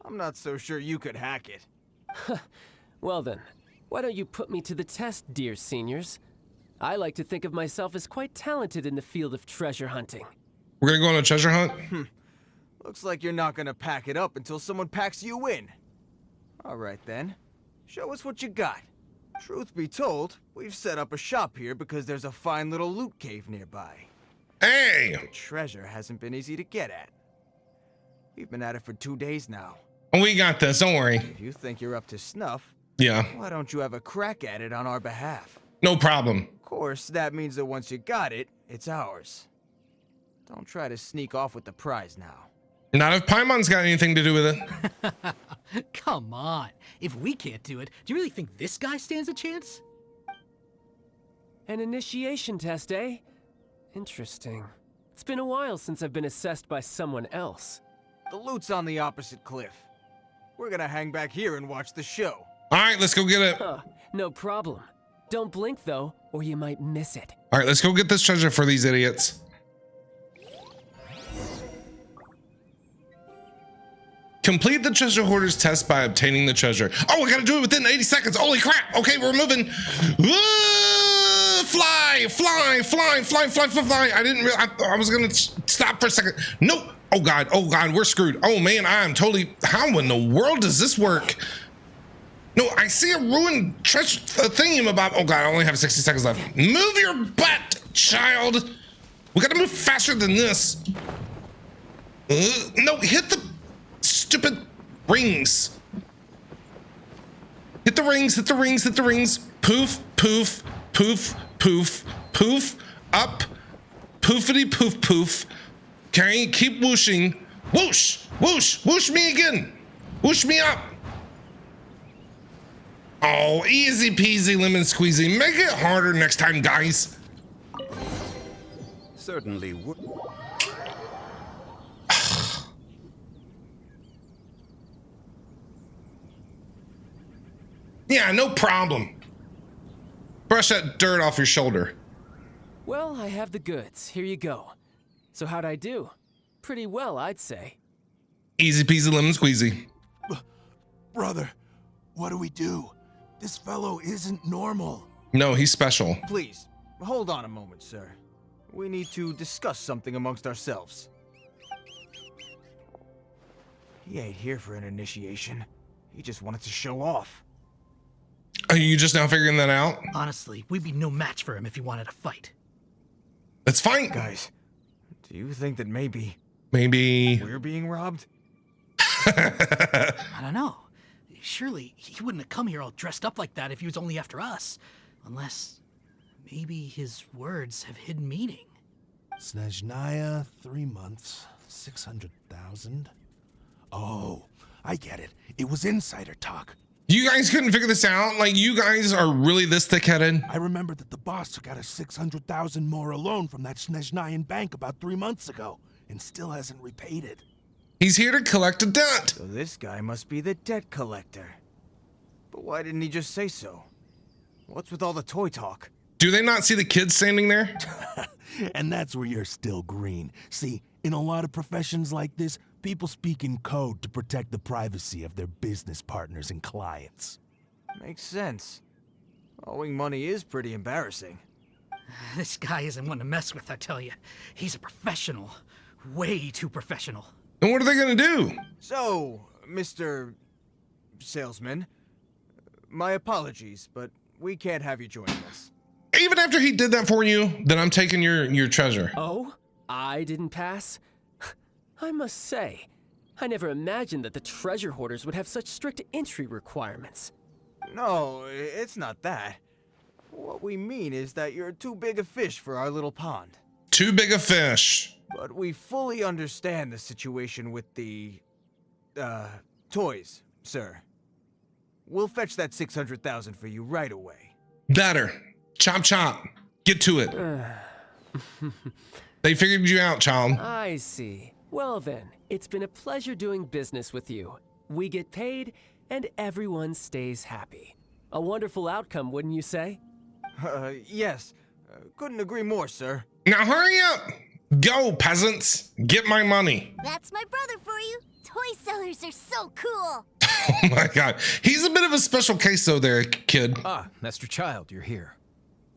I'm not so sure you could hack it. Well then, why don't you put me to the test, dear seniors? I like to think of myself as quite talented in the field of treasure hunting. We're gonna go on a treasure hunt? Looks like you're not gonna pack it up until someone packs you in. All right then, show us what you got. Truth be told, we've set up a shop here because there's a fine little loot cave nearby. Hey! The treasure hasn't been easy to get at. We've been at it for 2 days now. We got this, don't worry. If you think you're up to snuff, Yeah, why don't you have a crack at it on our behalf? no problem. Of course, that means that once you got it, it's ours. Don't try to sneak off with the prize now. Not if Paimon's got anything to do with it. Come on. If we can't do it, do you really think this guy stands a chance? An initiation test, eh? Interesting. It's been a while since I've been assessed by someone else. The loot's on the opposite cliff. We're gonna hang back here and watch the show. All right, let's go get it. Huh, no problem. Don't blink though, or you might miss it. All right, let's go get this treasure for these idiots. Complete the treasure hoarder's test by obtaining the treasure. Oh, we gotta do it within 80 seconds. Holy crap. Okay, we're moving. Fly, fly, fly, fly, fly, fly, fly. I didn't realize, I was gonna stop for a second. Nope. Oh God, we're screwed. Oh man, I'm totally, how in the world does this work? No, I see a ruined treasure thingamabob. Oh God, I only have 60 seconds left. Move your butt, child. We gotta move faster than this. No, hit the stupid rings. Hit the rings, hit the rings, hit the rings. Poof, poof, poof, poof, poof, up, poofity poof poof. Okay, keep whooshing. Whoosh, whoosh, whoosh me again. Whoosh me up. Oh, easy peasy lemon squeezy. Make it harder next time, guys. Certainly would. Yeah, no problem. Brush that dirt off your shoulder. Well, I have the goods. Here you go. So how'd I do? Pretty well, I'd say. Easy peasy lemon squeezy. Brother, what do we do? This fellow isn't normal. No, he's special. Please, hold on a moment, sir. We need to discuss something amongst ourselves. He ain't here for an initiation. He just wanted to show off. Are you just now figuring that out? Honestly, we'd be no match for him if he wanted to fight. That's fine. Guys, do you think that maybe we're being robbed? I don't know. Surely he wouldn't have come here all dressed up like that if he was only after us. Unless maybe his words have hidden meaning. Snezhnaya, 3 months, 600,000. Oh, I get it. It was insider talk. You guys couldn't figure this out? Like, you guys are really this thick-headed? I remember that the boss took out a 600,000 more loan from that Snezhnayan bank about 3 months ago, and still hasn't repaid it. He's here to collect a debt. So this guy must be the debt collector. But why didn't he just say so? What's with all the toy talk? Do they not see the kids standing there? And that's where you're still green. See, in a lot of professions like this, people speak in code to protect the privacy of their business partners and clients. Makes sense. Owing money is pretty embarrassing. This guy isn't one to mess with, I tell you. He's a professional. Way too professional. And what are they gonna do? So, Mr. Salesman, my apologies, but we can't have you joining us. Even after he did that for you, then I'm taking your treasure. Oh? I didn't pass? I must say, I never imagined that the treasure hoarders would have such strict entry requirements. No, it's not that. What we mean is that you're too big a fish for our little pond. Too big a fish. But we fully understand the situation with the, toys, sir. We'll fetch that 600,000 for you right away. Better. Chop chop. Get to it. They figured you out, child. I see. Well then, it's been a pleasure doing business with you. We get paid, and everyone stays happy. A wonderful outcome, wouldn't you say? Yes. Couldn't agree more, sir. Now hurry up. Go, peasants. Get my money. That's my brother for you. Toy sellers are so cool. Oh my God. He's a bit of a special case though there, kid. Ah, Master Childe, you're here.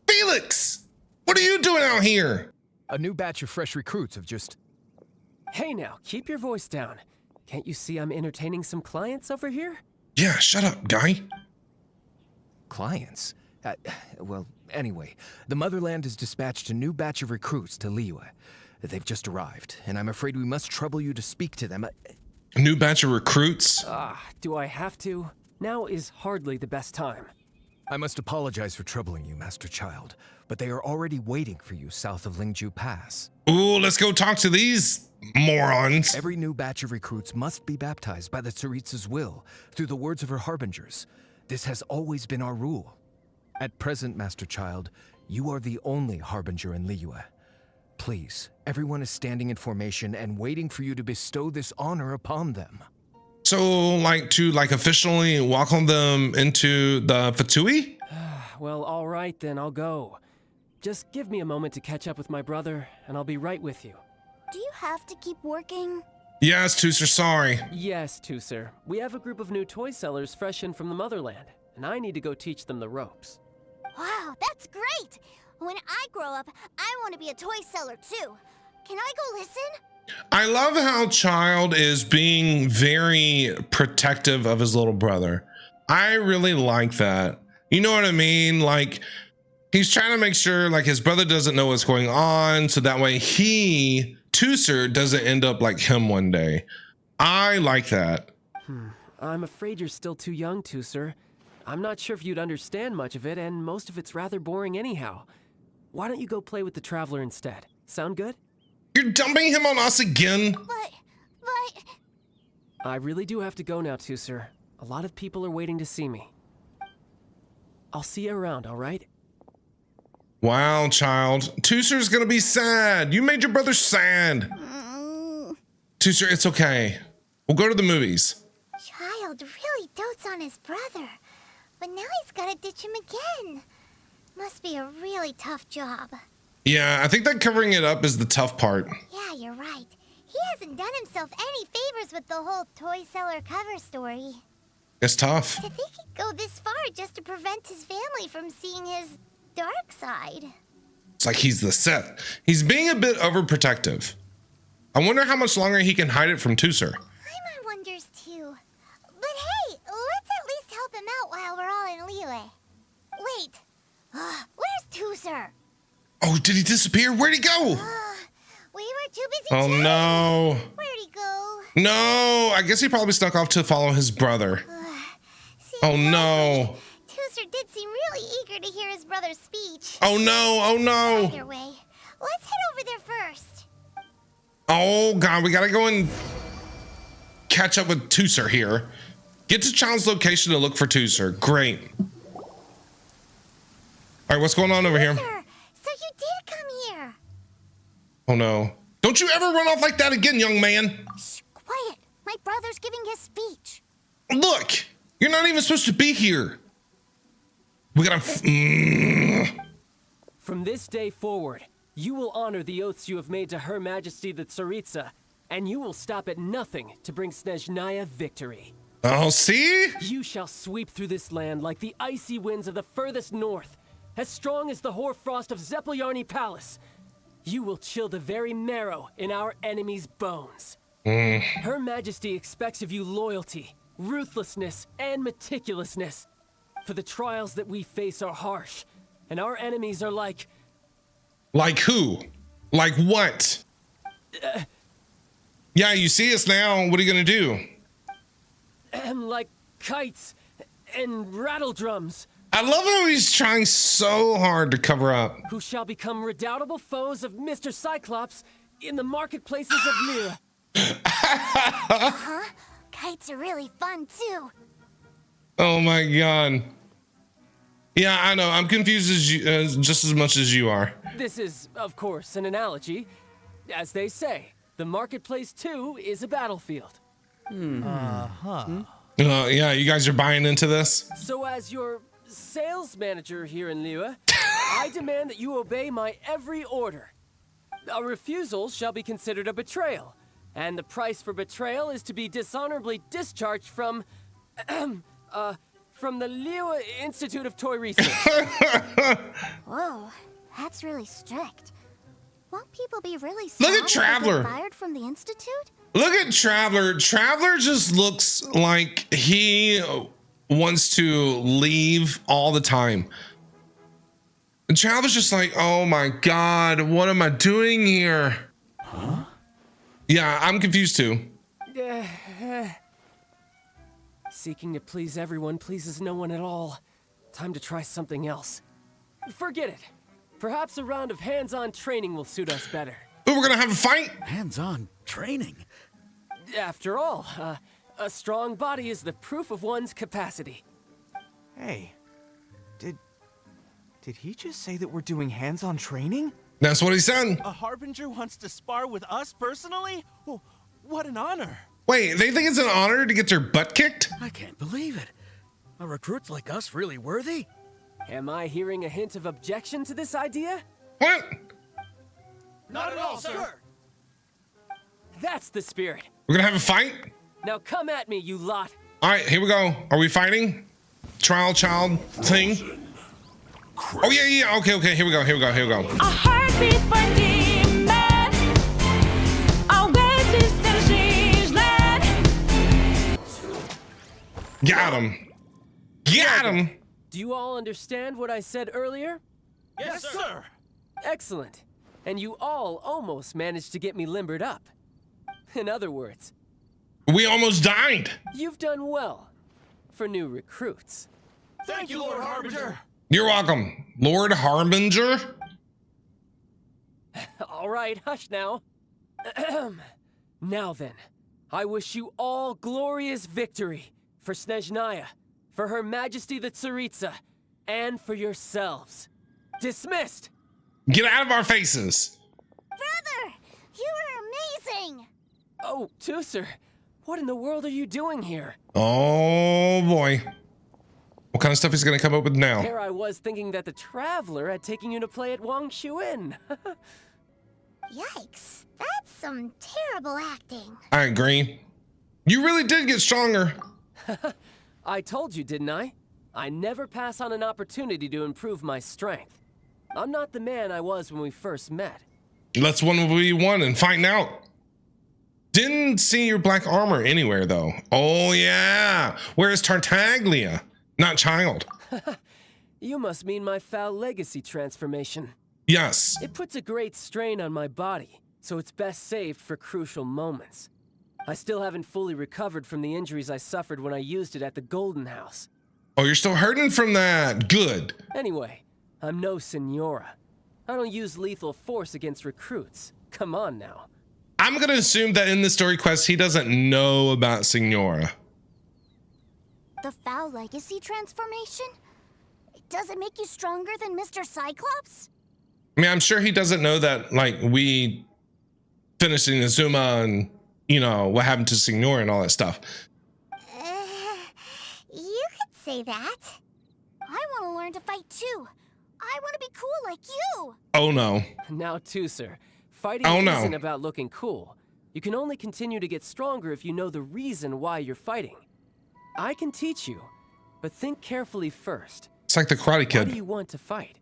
Felix! What are you doing out here? A new batch of fresh recruits have just... Hey now, keep your voice down. Can't you see I'm entertaining some clients over here? Yeah, shut up, guy. Clients? Well, anyway, the Motherland has dispatched a new batch of recruits to Liyue. They've just arrived, and I'm afraid we must trouble you to speak to them. A new batch of recruits? Do I have to? Now is hardly the best time. I must apologize for troubling you, Master Childe, but they are already waiting for you south of Lingju Pass. Ooh, let's go talk to these morons. Every new batch of recruits must be baptized by the Tsaritsa's will, through the words of her harbingers. This has always been our rule. At present, Master Childe, you are the only harbinger in Liyue. Please, everyone is standing in formation and waiting for you to bestow this honor upon them. So, to officially welcome them into the Fatui? Well, all right then, I'll go. Just give me a moment to catch up with my brother, and I'll be right with you. Do you have to keep working? Yes, Teucer, sorry. Yes, Teucer. We have a group of new toy sellers fresh in from the Motherland, and I need to go teach them the ropes. Wow, that's great! When I grow up, I want to be a toy seller too. Can I go listen? I love how Childe is being very protective of his little brother. I really like that. You know what I mean? He's trying to make sure his brother doesn't know what's going on, so that way Teucer, doesn't end up like him one day. I like that. I'm afraid you're still too young, Teucer. I'm not sure if you'd understand much of it, and most of it's rather boring anyhow. Why don't you go play with the Traveler instead? Sound good? You're dumping him on us again? But... I really do have to go now, Teucer. A lot of people are waiting to see me. I'll see you around, all right? Wow, Childe. Teucer's gonna be sad. You made your brother sad. Teucer, it's okay. We'll go to the movies. Childe really dotes on his brother. But now he's gotta ditch him again. Must be a really tough job. Yeah, I think that covering it up is the tough part. Yeah, you're right. He hasn't done himself any favors with the whole toy seller cover story. It's tough. To think he'd go this far just to prevent his family from seeing his dark side. It's like he's the Sith. He's being a bit overprotective. I wonder how much longer he can hide it from Teucer. Paimon wonders too. But hey, let's at least help him out while we're all in Liyue. Wait, where's Teucer? Oh, did he disappear? Where'd he go? We were too busy Oh chatting. no. Where'd he go? No, I guess he probably snuck off to follow his brother. Oh no. Teucer did seem really eager to hear his brother's speech. Oh no, oh no. Either way, let's head over there first. Oh god, we gotta go and catch up with Teucer here. Get to Childe's location to look for Teucer. Great. All right, what's going on over here? So you did come here. Oh no. Don't you ever run off like that again, young man. Shh, quiet. My brother's giving his speech. Look, you're not even supposed to be here. We gotta... From this day forward, you will honor the oaths you have made to Her Majesty the Tsaritsa, and you will stop at nothing to bring Snezhnaya victory. Oh, see? You shall sweep through this land like the icy winds of the furthest north, as strong as the hoarfrost of Zeppeljärni Palace. You will chill the very marrow in our enemies' bones. Her Majesty expects of you loyalty, ruthlessness, and meticulousness. For the trials that we face are harsh, and our enemies are like... Like who? Like what? Yeah, you see us now. What are you gonna do? Like kites and rattle drums. I love how he's trying so hard to cover up. Who shall become redoubtable foes of Mr. Cyclops in the marketplaces of Liyue. Kites are really fun too. Oh my god. Yeah, I know. I'm confused just as much as you are. This is, of course, an analogy. As they say, the marketplace too is a battlefield. Yeah, you guys are buying into this? So as your sales manager here in Liyue, I demand that you obey my every order. A refusal shall be considered a betrayal, and the price for betrayal is to be dishonorably discharged from the Liyue Institute of Toy Research. Whoa, that's really strict. Won't people be really Look at sad if they get Traveler. fired from the institute? Look at Traveler. Traveler just looks like he wants to leave all the time. And Traveler's just like, oh my God, what am I doing here? Huh? Yeah, I'm confused too. Seeking to please everyone pleases no one at all. Time to try something else. Forget it. Perhaps a round of hands-on training will suit us better. But we're gonna have a fight? Hands-on training? After all, a strong body is the proof of one's capacity. Hey, did he just say that we're doing hands-on training? That's what he said. A Harbinger wants to spar with us personally? Oh, what an honor. Wait, they think it's an honor to get their butt kicked? I can't believe it. Are recruits like us really worthy? Am I hearing a hint of objection to this idea? What? Not at all, sir. That's the spirit. We're gonna have a fight? Now come at me, you lot. All right, here we go. Are we fighting? Trial child thing? Oh yeah. Okay, here we go. A heartbeat for demon. A wedge in change land. Got him. Do you all understand what I said earlier? Yes, sir. Excellent. And you all almost managed to get me limbered up. In other words, We almost died. you've done well for new recruits. Thank you, Lord Harbinger. You're welcome, Lord Harbinger. All right, hush now. Now then, I wish you all glorious victory for Snezhnaya, for Her Majesty the Tsaritsa, and for yourselves. Dismissed! Get out of our faces. Brother, you were amazing! Oh, Teucer, what in the world are you doing here? Oh boy. What kind of stuff is gonna come up with now? Here I was thinking that the Traveler had taken you to play at Wangshuin. Yikes, that's some terrible acting. I agree. You really did get stronger. I told you, didn't I? I never pass on an opportunity to improve my strength. I'm not the man I was when we first met. Let's 1v1 and find out. Didn't see your black armor anywhere though. Oh yeah. Where's Tartaglia? Not Child. You must mean my foul legacy transformation. Yes. It puts a great strain on my body, so it's best saved for crucial moments. I still haven't fully recovered from the injuries I suffered when I used it at the Golden House. Oh, you're still hurting from that. Good. Anyway, I'm no Senora. I don't use lethal force against recruits. Come on now. I'm gonna assume that in the story quest he doesn't know about Signora. The foul legacy transformation? Does it make you stronger than Mr. Cyclops? I mean, I'm sure he doesn't know that, like, we finished Inazuma and, you know, what happened to Signora and all that stuff. You could say that. I want to learn to fight too. I want to be cool like you. Oh no. Now, Teucer, fighting isn't about looking cool. You can only continue to get stronger if you know the reason why you're fighting. I can teach you, but think carefully first. It's like the Karate Kid. Why do you want to fight?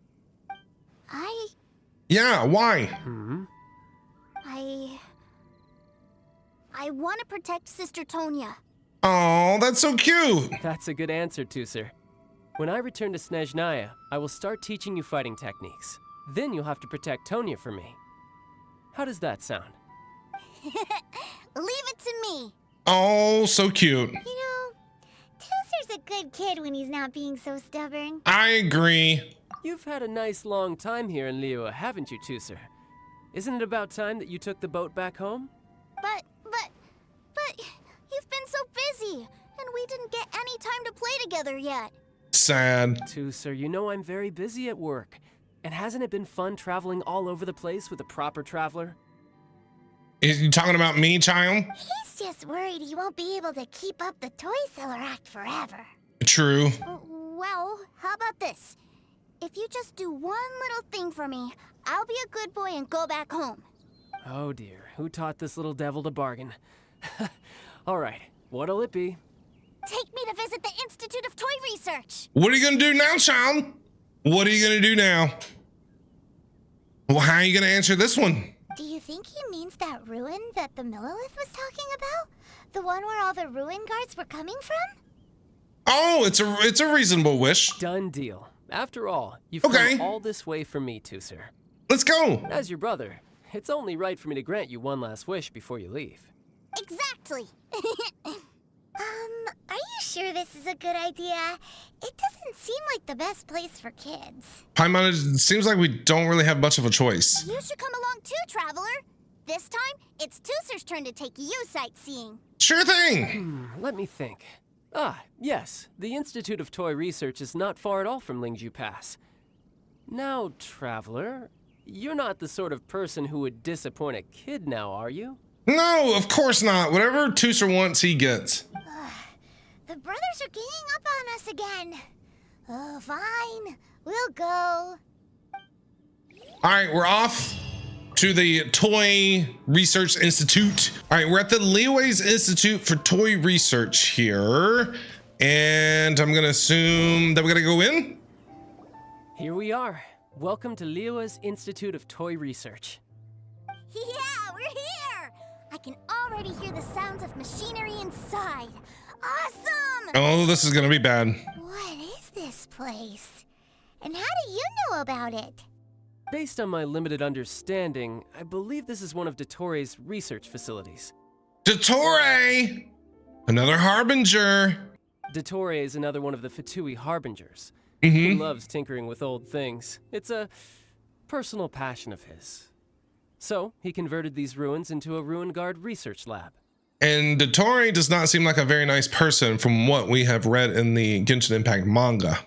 Yeah, why? I want to protect Sister Tonya. Oh, that's so cute. That's a good answer, Teucer. When I return to Snezhnaya, I will start teaching you fighting techniques. Then you'll have to protect Tonya for me. How does that sound? Leave it to me. Oh, so cute. You know, Teucer's a good kid when he's not being so stubborn. I agree. You've had a nice long time here in Liyue, haven't you, Teucer? Isn't it about time that you took the boat back home? But you've been so busy, and we didn't get any time to play together yet. Sad. Teucer, you know I'm very busy at work. And hasn't it been fun traveling all over the place with a proper traveler? Is you talking about me, child? He's just worried he won't be able to keep up the toy seller act forever. true. Well, how about this? If you just do one little thing for me, I'll be a good boy and go back home. Oh dear, who taught this little devil to bargain? All right, what'll it be? Take me to visit the Institute of Toy Research. What are you gonna do now, child? What are you gonna do now? Well, how are you gonna answer this one? Do you think he means that ruin that the Millilith was talking about? The one where all the ruin guards were coming from? Oh, it's a reasonable wish. Done deal. After all, you've come all this way for me, Teucer. Let's go. As your brother, it's only right for me to grant you one last wish before you leave. Exactly. Are you sure this is a good idea? It doesn't seem like the best place for kids. Paimon, it seems like we don't really have much of a choice. You should come along too, traveler. This time, it's Teucer's turn to take you sightseeing. Sure thing. Let me think. Ah, yes, the Institute of Toy Research is not far at all from Lingju Pass. Now, traveler, you're not the sort of person who would disappoint a kid now, are you? No, of course not. Whatever Teucer wants, he gets. The brothers are ganging up on us again. Oh, fine. We'll go. All right, we're off to the Toy Research Institute. All right, we're at the Liyue's Institute for Toy Research here. And I'm gonna assume that we're gonna go in. Here we are. Welcome to Liyue's Institute of Toy Research. Yeah, we're here! I can already hear the sounds of machinery inside. Awesome! Oh, this is gonna be bad. What is this place? And how do you know about it? Based on my limited understanding, I believe this is one of Dottore research facilities. Dottore! Another harbinger. Dottore is another one of the Fatui harbingers. Mm-hmm. He loves tinkering with old things. It's a personal passion of his. So, he converted these ruins into a ruin guard research lab. And Dottore does not seem like a very nice person from what we have read in the Genshin Impact manga.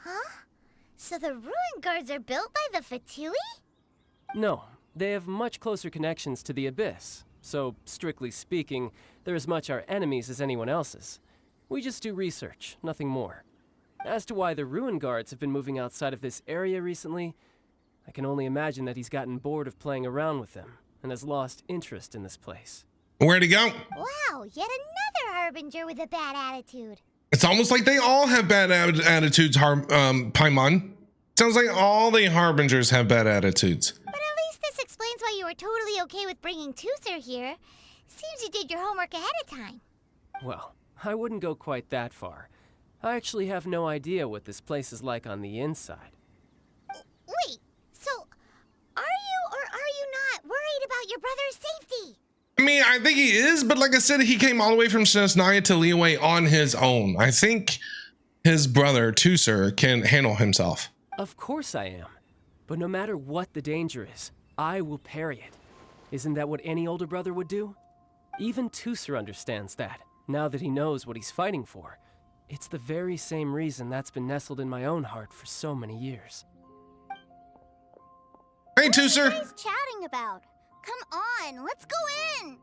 Huh? So the ruin guards are built by the Fatui? No, they have much closer connections to the Abyss. So, strictly speaking, they're as much our enemies as anyone else's. We just do research, nothing more. As to why the ruin guards have been moving outside of this area recently, I can only imagine that he's gotten bored of playing around with them and has lost interest in this place. Where'd he go? Wow, yet another harbinger with a bad attitude. It's almost like they all have bad attitudes, Paimon. Sounds like all the harbingers have bad attitudes. But at least this explains why you were totally okay with bringing Teucer here. Seems you did your homework ahead of time. Well, I wouldn't go quite that far. I actually have no idea what this place is like on the inside. Wait, so are you or are you not worried about your brother's safety? I mean, I think he is, but like I said, he came all the way from Snezhnaya to Liyue on his own. I think his brother, Teucer, can handle himself. Of course I am. But no matter what the danger is, I will parry it. Isn't that what any older brother would do? Even Teucer understands that, now that he knows what he's fighting for. It's the very same reason that's been nestled in my own heart for so many years. Hey, Teucer! What are you guys chatting about? Come on, let's go in!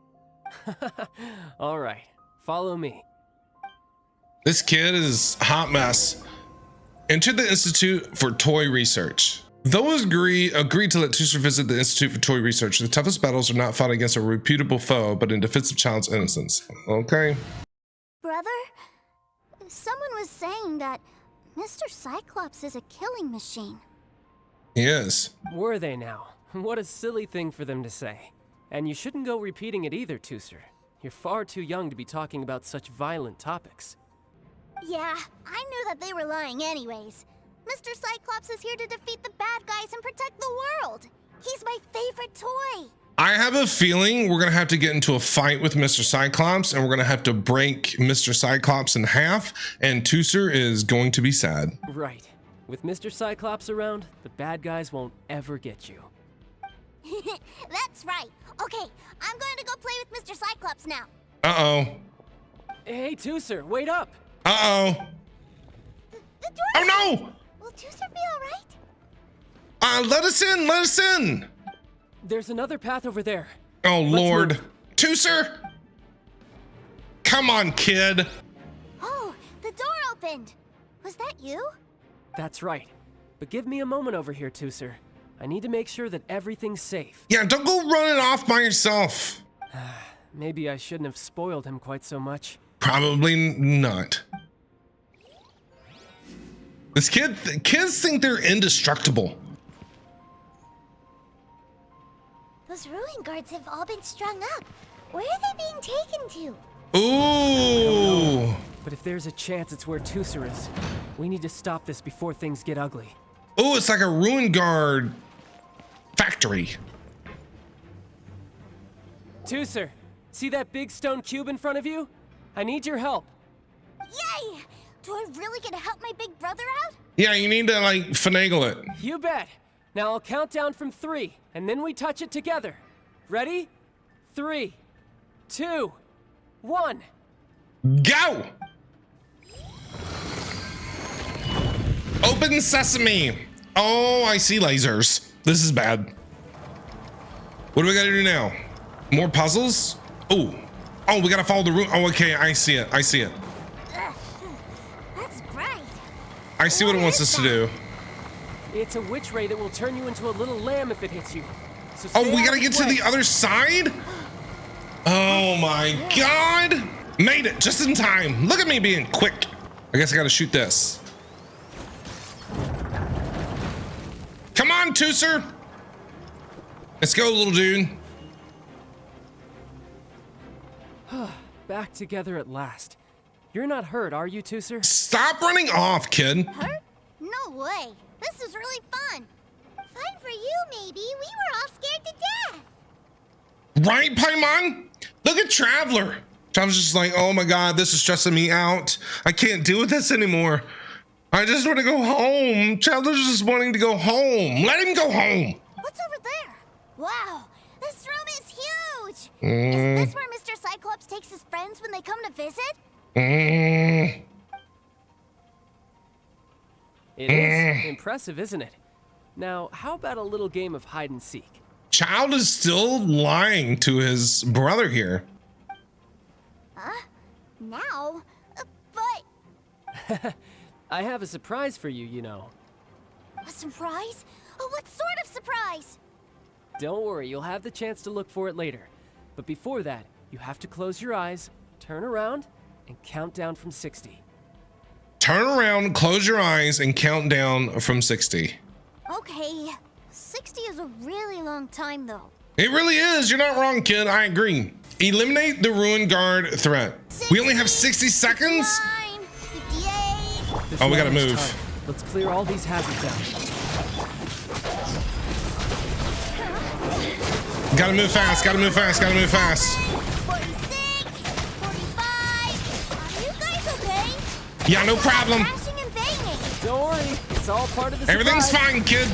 All right, follow me. This kid is a hot mess. Enter the Institute for Toy Research. Those agreed to let Teucer visit the Institute for Toy Research. The toughest battles are not fought against a reputable foe, but in defense of child's innocence. Okay. Brother, someone was saying that Mr. Cyclops is a killing machine. He is. Were they now? What a silly thing for them to say. And you shouldn't go repeating it either, Teucer. You're far too young to be talking about such violent topics. Yeah, I knew that they were lying anyways. Mr. Cyclops is here to defeat the bad guys and protect the world. He's my favorite toy. I have a feeling we're going to have to get into a fight with Mr. Cyclops, and we're going to have to break Mr. Cyclops in half, and Teucer is going to be sad. Right. With Mr. Cyclops around, the bad guys won't ever get you. That's right. Okay, I'm going to go play with Mr. Cyclops now. Uh-oh. Hey, Teucer, wait up! Uh-oh. The door. Oh, no! Will Teucer be all right? Let us in! Let us in! There's another path over there. Oh, Let's Lord. move. Teucer! Come on, kid. Oh, the door opened. Was that you? That's right. But give me a moment over here, Teucer. I need to make sure that everything's safe. Yeah, don't go running off by yourself. Maybe I shouldn't have spoiled him quite so much. Probably not. Kids think they're indestructible. Those ruin guards have all been strung up. Where are they being taken to? Ooh. But if there's a chance it's where Teucer is, we need to stop this before things get ugly. Oh, it's like a ruin guard factory. Teucer, see that big stone cube in front of you? I need your help. Yay! Do I really get to help my big brother out? Yeah, you need to like finagle it. You bet. Now I'll count down from 3, and then we touch it together. Ready? 3, 2, 1. Go! Open sesame. Oh, I see lasers. This is bad. What do we gotta do now? More puzzles? Oh, we gotta follow the route. Oh, okay, I see it. I see it. That's bright. I see what it wants us to do. It's a witch ray that will turn you into a little lamb if it hits you. So Oh, we gotta get to the other side? Oh my God. Made it just in time. Look at me being quick. I guess I gotta shoot this. Come on, Teucer. Let's go, little dude. Back together at last. You're not hurt, are you, Teucer? Stop running off, kid. Hurt? No way. This is really fun. Fun for you, maybe. We were all scared to death. Right, Paimon? Look at Traveler. Traveler's just like, oh my God, this is stressing me out. I can't deal with this anymore. I just want to go home. Traveler's just wanting to go home. Let him go home. What's over there? Wow, this room is huge. Is this where Mr. Cyclops takes his friends when they come to visit? It is impressive, isn't it? Now, how about a little game of hide and seek? Childe is still lying to his brother here. Huh? Now? But... I have a surprise for you, you know. A surprise? Oh, what sort of surprise? Don't worry, you'll have the chance to look for it later. But before that, you have to close your eyes, turn around, and count down from 60. Turn around, close your eyes, and count down from 60. Okay, 60 is a really long time, though. It really is. You're not wrong, kid. I agree. Eliminate the ruin guard threat. 60, we only have 60 seconds? 59, 58. Oh, we gotta move. Time. Let's clear all these hazards out. Gotta move fast, gotta move fast, gotta move fast. 46, 45. Are you guys okay? Yeah, no problem. Crashing and banging. Don't worry, it's all part of the Everything's surprise. fine, kid.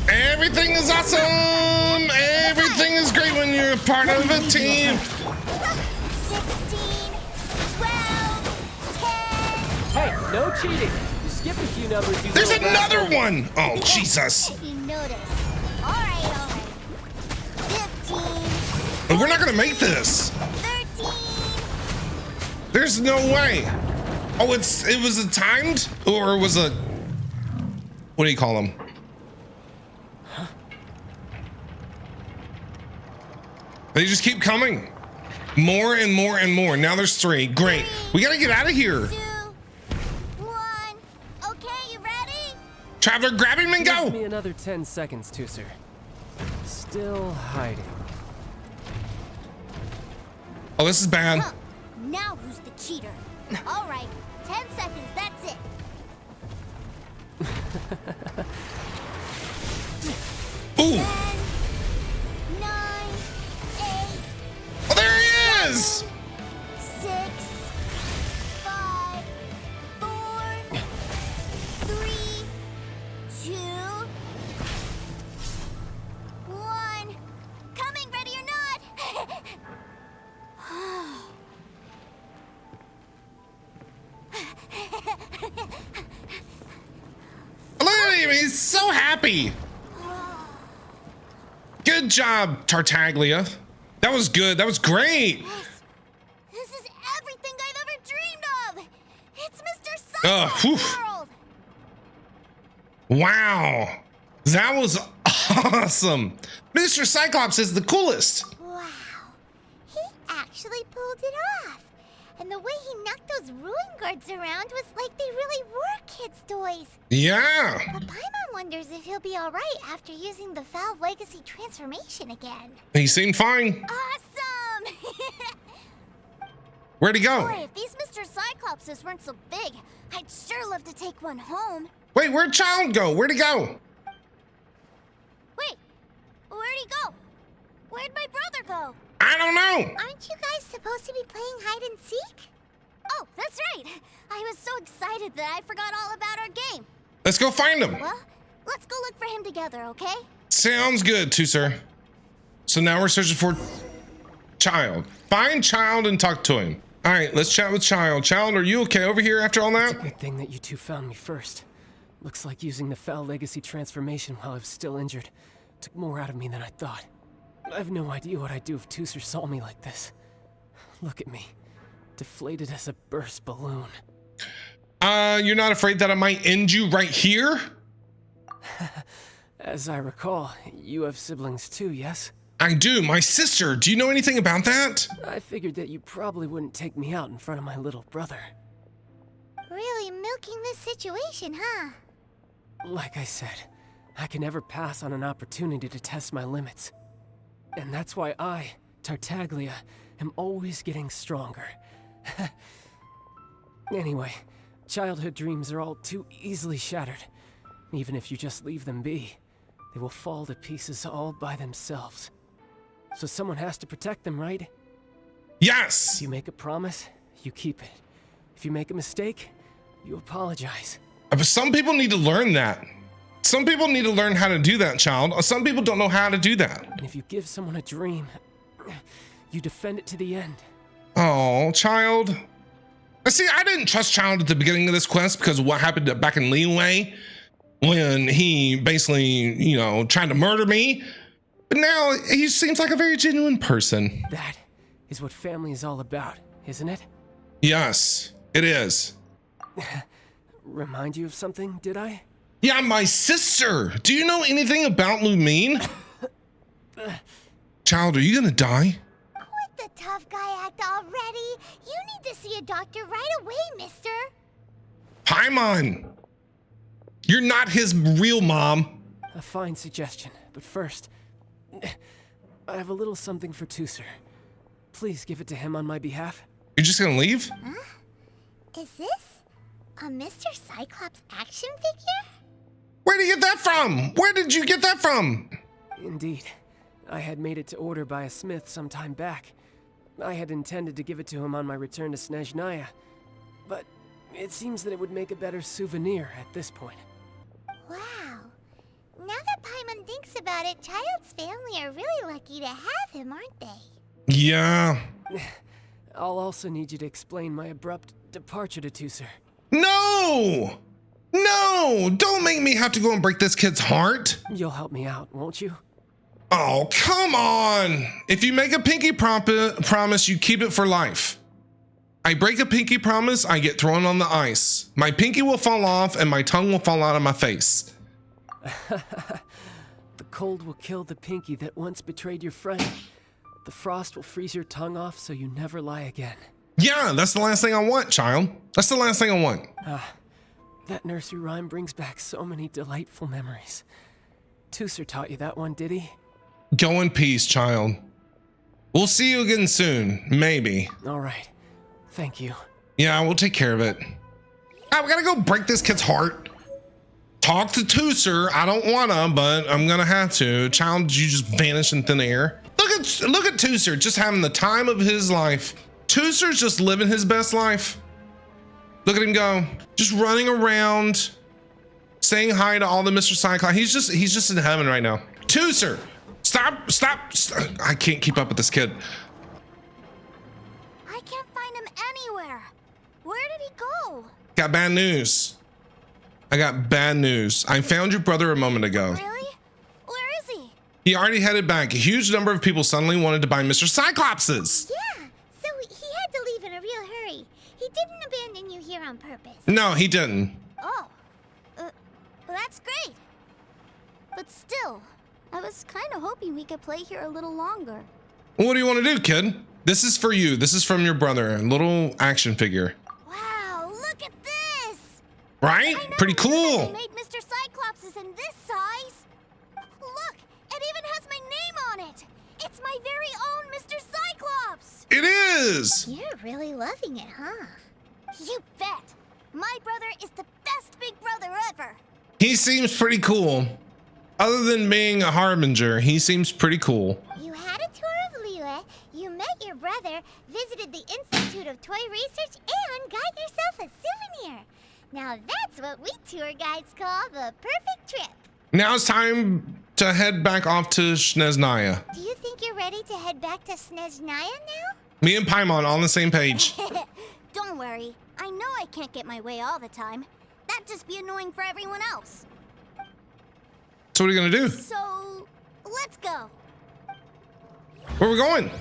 Everything is awesome. Everything is great when you're a part of a team. 16, 12, 10. Hey, no cheating. You skipped a few numbers. You There's little another bastard. one. Oh, Jesus. If you notice. All right. 15. And we're not gonna make this. 13. There's no way. Oh, it was a timed, or was a, what do you call them? They just keep coming. More and more and more. Now there's 3. Great. We gotta get out of here. 2, 1. Okay, you ready? Traveler, grab him and go. Give me another 10 seconds, Teucer. Still hiding. Oh, this is bad. Huh. Now who's the cheater? All right, 10 seconds, that's it. Ooh. 10, 9, 8. Oh, there he is. 6, 5, 4, 3, 2, 1. Coming, ready or not? Look at him. He's so happy. Good job, Tartaglia. That was good. That was great. This is everything I've ever dreamed Whew. Wow. That was awesome. Mr. Cyclops is the coolest. Wow. He actually pulled it off. And the way he knocked those ruin guards around was like they really were kids' toys. Yeah. But Paimon wonders if he'll be alright after using the Valve Legacy transformation again. He seemed fine. Awesome! Where'd he go? Boy, if these Mr. Cyclopses weren't so big, I'd sure love to take one home. Wait, where'd Child go? Where'd he go? Wait, where'd he go? Where'd my brother go? I don't know. Aren't you guys supposed to be playing hide and seek? Oh, that's right. I was so excited that I forgot all about our game. Let's go find him. Well, let's go look for him together, okay? Sounds good, Teucer. So now we're searching for Child. Find Child and talk to him. All right, let's chat with Child. Child, are you okay over here after all that? It's a good thing that you two found me first. Looks like using the Foul Legacy transformation while I was still injured took more out of me than I thought. I have no idea what I'd do if Teucer saw me like this. Look at me, deflated as a burst balloon. You're not afraid that I might end you right here? As I recall, you have siblings too, yes? I do, my sister. Do you know anything about that? I figured that you probably wouldn't take me out in front of my little brother. Really milking this situation, huh? Like I said, I can never pass on an opportunity to test my limits. And that's why I, Tartaglia, am always getting stronger. Anyway, childhood dreams are all too easily shattered. Even if you just leave them be, they will fall to pieces all by themselves. So someone has to protect them, right? Yes! If you make a promise, you keep it. If you make a mistake, you apologize. But some people need to learn that. Some people need to learn how to do that, Child. Some people don't know how to do that. And if you give someone a dream, you defend it to the end. Oh, Child. See, I didn't trust Child at the beginning of this quest because of what happened back in Liyue when he basically, you know, tried to murder me. But now he seems like a very genuine person. That is what family is all about, isn't it? Yes, it is. Remind you of something, did I? Yeah, my sister. Do you know anything about Lumine? Child, are you gonna die? Quit the tough guy act already. You need to see a doctor right away, mister. Paimon, you're not his real mom. A fine suggestion, but first, I have a little something for Teucer. Please give it to him on my behalf. You're just gonna leave? Huh? Is this a Mr. Cyclops action figure? Where did you get that from? Where did you get that from? Indeed. I had made it to order by a smith some time back. I had intended to give it to him on my return to Snezhnaya, but it seems that it would make a better souvenir at this point. Wow. Now that Paimon thinks about it, Child's family are really lucky to have him, aren't they? Yeah. I'll also need you to explain my abrupt departure to Teucer. No! No! Don't make me have to go and break this kid's heart. You'll help me out, won't you? Oh, come on! If you make a pinky promise, you keep it for life. I break a pinky promise, I get thrown on the ice. My pinky will fall off and my tongue will fall out of my face. The cold will kill the pinky that once betrayed your friend. The frost will freeze your tongue off so you never lie again. Yeah, that's the last thing I want, Child. That's the last thing I want. That nursery rhyme brings back so many delightful memories. Teucer taught you that one, did he? Go in peace, Child. We'll see you again soon, maybe. All right. Thank you. Yeah, we'll take care of it. Ah, we gotta go break this kid's heart. Talk to Teucer. I don't wanna, but I'm gonna have to. Child, did you just vanish in thin air? Look at Teucer, just having the time of his life. Teucer's just living his best life. Look at him go, just running around, saying hi to all the Mr. Cyclops. He's just in heaven right now. Teucer, stop. I can't keep up with this kid. I can't find him anywhere. Where did he go? Got bad news. I got bad news. I found your brother a moment ago. Really? Where is he? He already headed back. A huge number of people suddenly wanted to buy Mr. Cyclopses. Yeah, so he had to leave in a real hurry. He didn't abandon you here here on purpose. No, he didn't. Oh. Well, that's great. But still, I was kind of hoping we could play here a little longer. What do you want to do, kid? This is for you. This is from your brother. A little action figure. Wow, look at this! Right? Pretty They cool. made Mr. Cyclops is in this size. Look, it even has my name on it. It's my very own Mr. Cyclops. It is. You're really loving it, huh? You bet. My brother is the best big brother ever. He seems pretty cool. Other than being a harbinger, he seems pretty cool. You had a tour of Liyue, you met your brother, visited the Institute of Toy Research, and got yourself a souvenir. Now that's what we tour guides call the perfect trip. Now it's time to head back off to Snezhnaya. Do you think you're ready to head back to Snezhnaya now? Me and Paimon on the same page. Don't worry. I know I can't get my way all the time. That'd just be annoying for everyone else. So what are you gonna do? So, let's go. Where are we going?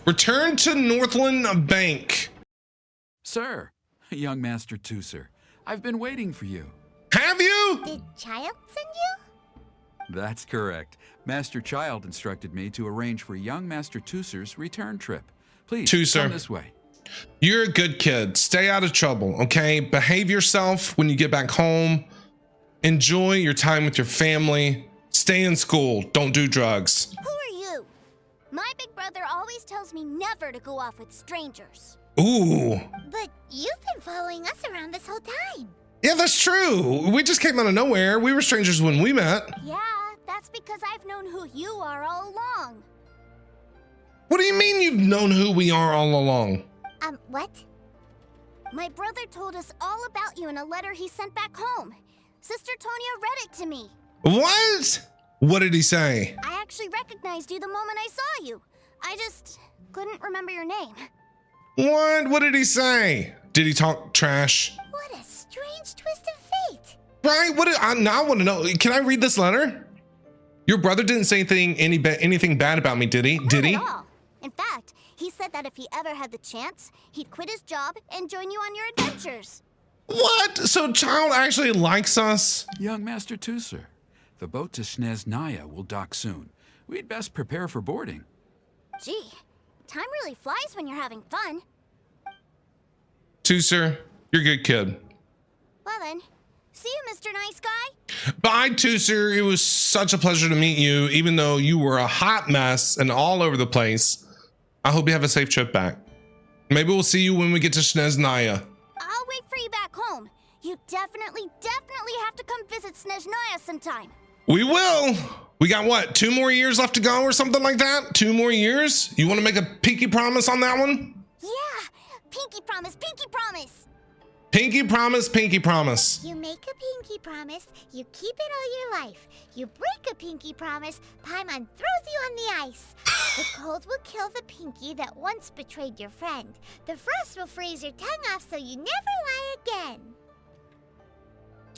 Return to Northland Bank. Sir, young Master Teucer, I've been waiting for you. Have you? Did Childe send you? That's correct. Master Childe instructed me to arrange for young Master Teucer's return trip. Please, Teucer, come this way. You're a good kid. Stay out of trouble, okay? Behave yourself when you get back home. Enjoy your time with your family. Stay in school. Don't do drugs. Who are you? My big brother always tells me never to go off with strangers. Ooh. But you've been following us around this whole time. Yeah, that's true. We just came out of nowhere. We were strangers when we met. Yeah, that's because I've known who you are all along. What do you mean you've known who we are all along? What? My brother told us all about you in a letter he sent back home. Sister Tonya read it to me. What? What did he say? I actually recognized you the moment I saw you. I just couldn't remember your name. What? What did he say? Did he talk trash? What a strange twist of fate. Right? What? Now I want to know. Can I read this letter? Your brother didn't say anything bad about me, did he? Did he? Not at all. In fact, he said that if he ever had the chance, he'd quit his job and join you on your adventures. What? So Childe actually likes us? Young Master Teucer, the boat to Snezhnaya will dock soon. We'd best prepare for boarding. Gee, time really flies when you're having fun. Teucer, you're a good kid. Well then, see you, Mr. Nice Guy. Bye, Teucer. It was such a pleasure to meet you, even though you were a hot mess and all over the place. I hope you have a safe trip back. Maybe we'll see you when we get to Snezhnaya. I'll wait for you back home. You definitely have to come visit Snezhnaya sometime. We will. We got what, 2 more years left to go or something like that? 2 more years? You want to make a pinky promise on that one? Yeah, pinky promise, pinky promise. Pinky promise, pinky promise. You make a pinky promise, you keep it all your life. You break a pinky promise, Paimon throws you on the ice. The cold will kill the pinky that once betrayed your friend. The frost will freeze your tongue off so you never lie again.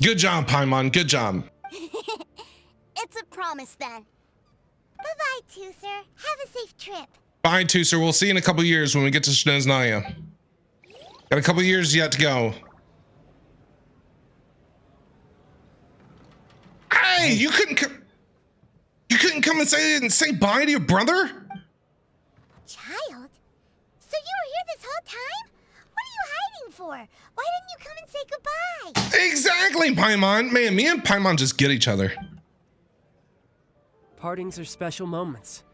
Good job, Paimon. Good job. It's a promise then. Bye-bye, Teucer. Have a safe trip. Bye, Teucer. We'll see you in a couple years when we get to Snezhnaya. Got a couple years yet to go. Hey, you couldn't come and say bye to your brother? Childe? So you were here this whole time? What are you hiding for? Why didn't you come and say goodbye? Exactly, Paimon. Man, me and Paimon just get each other. Partings are special moments.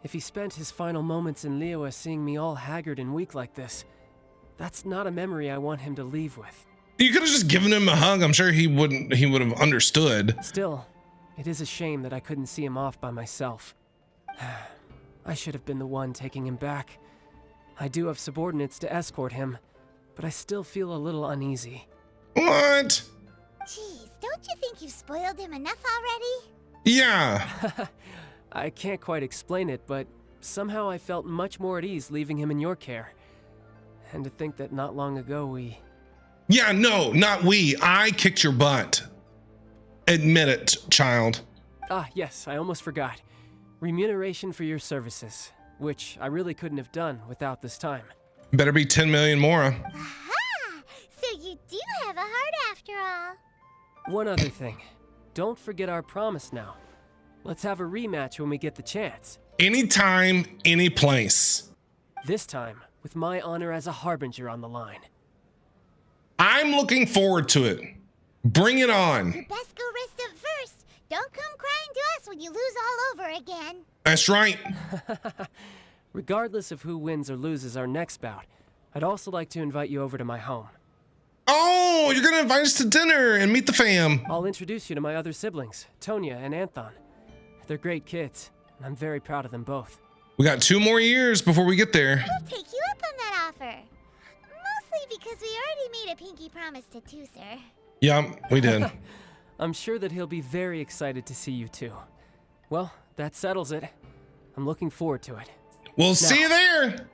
If he spent his final moments in Liyue seeing me all haggard and weak like this, that's not a memory I want him to leave with. You could have just given him a hug. I'm sure he would have understood. Still, it is a shame that I couldn't see him off by myself. I should have been the one taking him back. I do have subordinates to escort him, but I still feel a little uneasy. What? Jeez, don't you think you've spoiled him enough already? Yeah. I can't quite explain it, but somehow I felt much more at ease leaving him in your care. And to think that not long ago we... Yeah, no, not we. I kicked your butt. Admit it, Childe. Ah, yes, I almost forgot. Remuneration for your services, which I really couldn't have done without this time. Better be 10 million more. Aha! So you do have a heart after all. One other thing. Don't forget our promise now. Let's have a rematch when we get the chance. Anytime, any place. This time, with my honor as a harbinger on the line. I'm looking forward to it. Bring it on. You best go rest up first. Don't come crying to us when you lose all over again. That's right. Regardless of who wins or loses our next bout, I'd also like to invite you over to my home. Oh, you're gonna invite us to dinner and meet the fam. I'll introduce you to my other siblings, Tonya and Anthon. They're great kids, and I'm very proud of them both. We got 2 more years before we get there. We'll take you up on that offer. Mostly because we already made a pinky promise to Teucer. Yeah, we did. I'm sure that he'll be very excited to see you too. Well, that settles it. I'm looking forward to it. We'll see you there.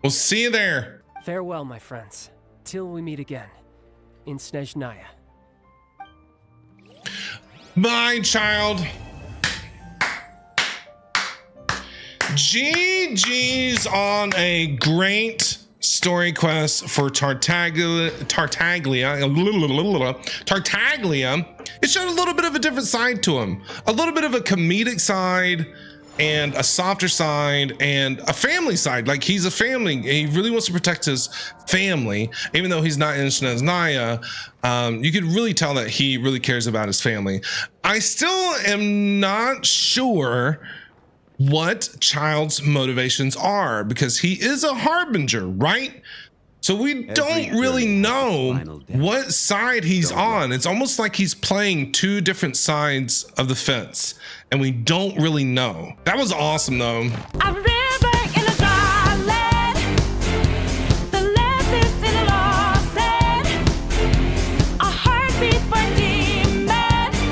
We'll see you there. Farewell, my friends. Till we meet again. In Snezhnaya. Bye, child. GG's on a great story quest for Tartaglia. It showed a little bit of a different side to him. A little bit of a comedic side and a softer side and a family side. Like, he's a family. He really wants to protect his family, even though he's not in Snezhnaya. You could really tell that he really cares about his family. I still am not sure what Childe's motivations are, because he is a harbinger, right? So we don't really know what side he's on. It's almost like he's playing 2 different sides of the fence, and we don't really know. That was awesome though.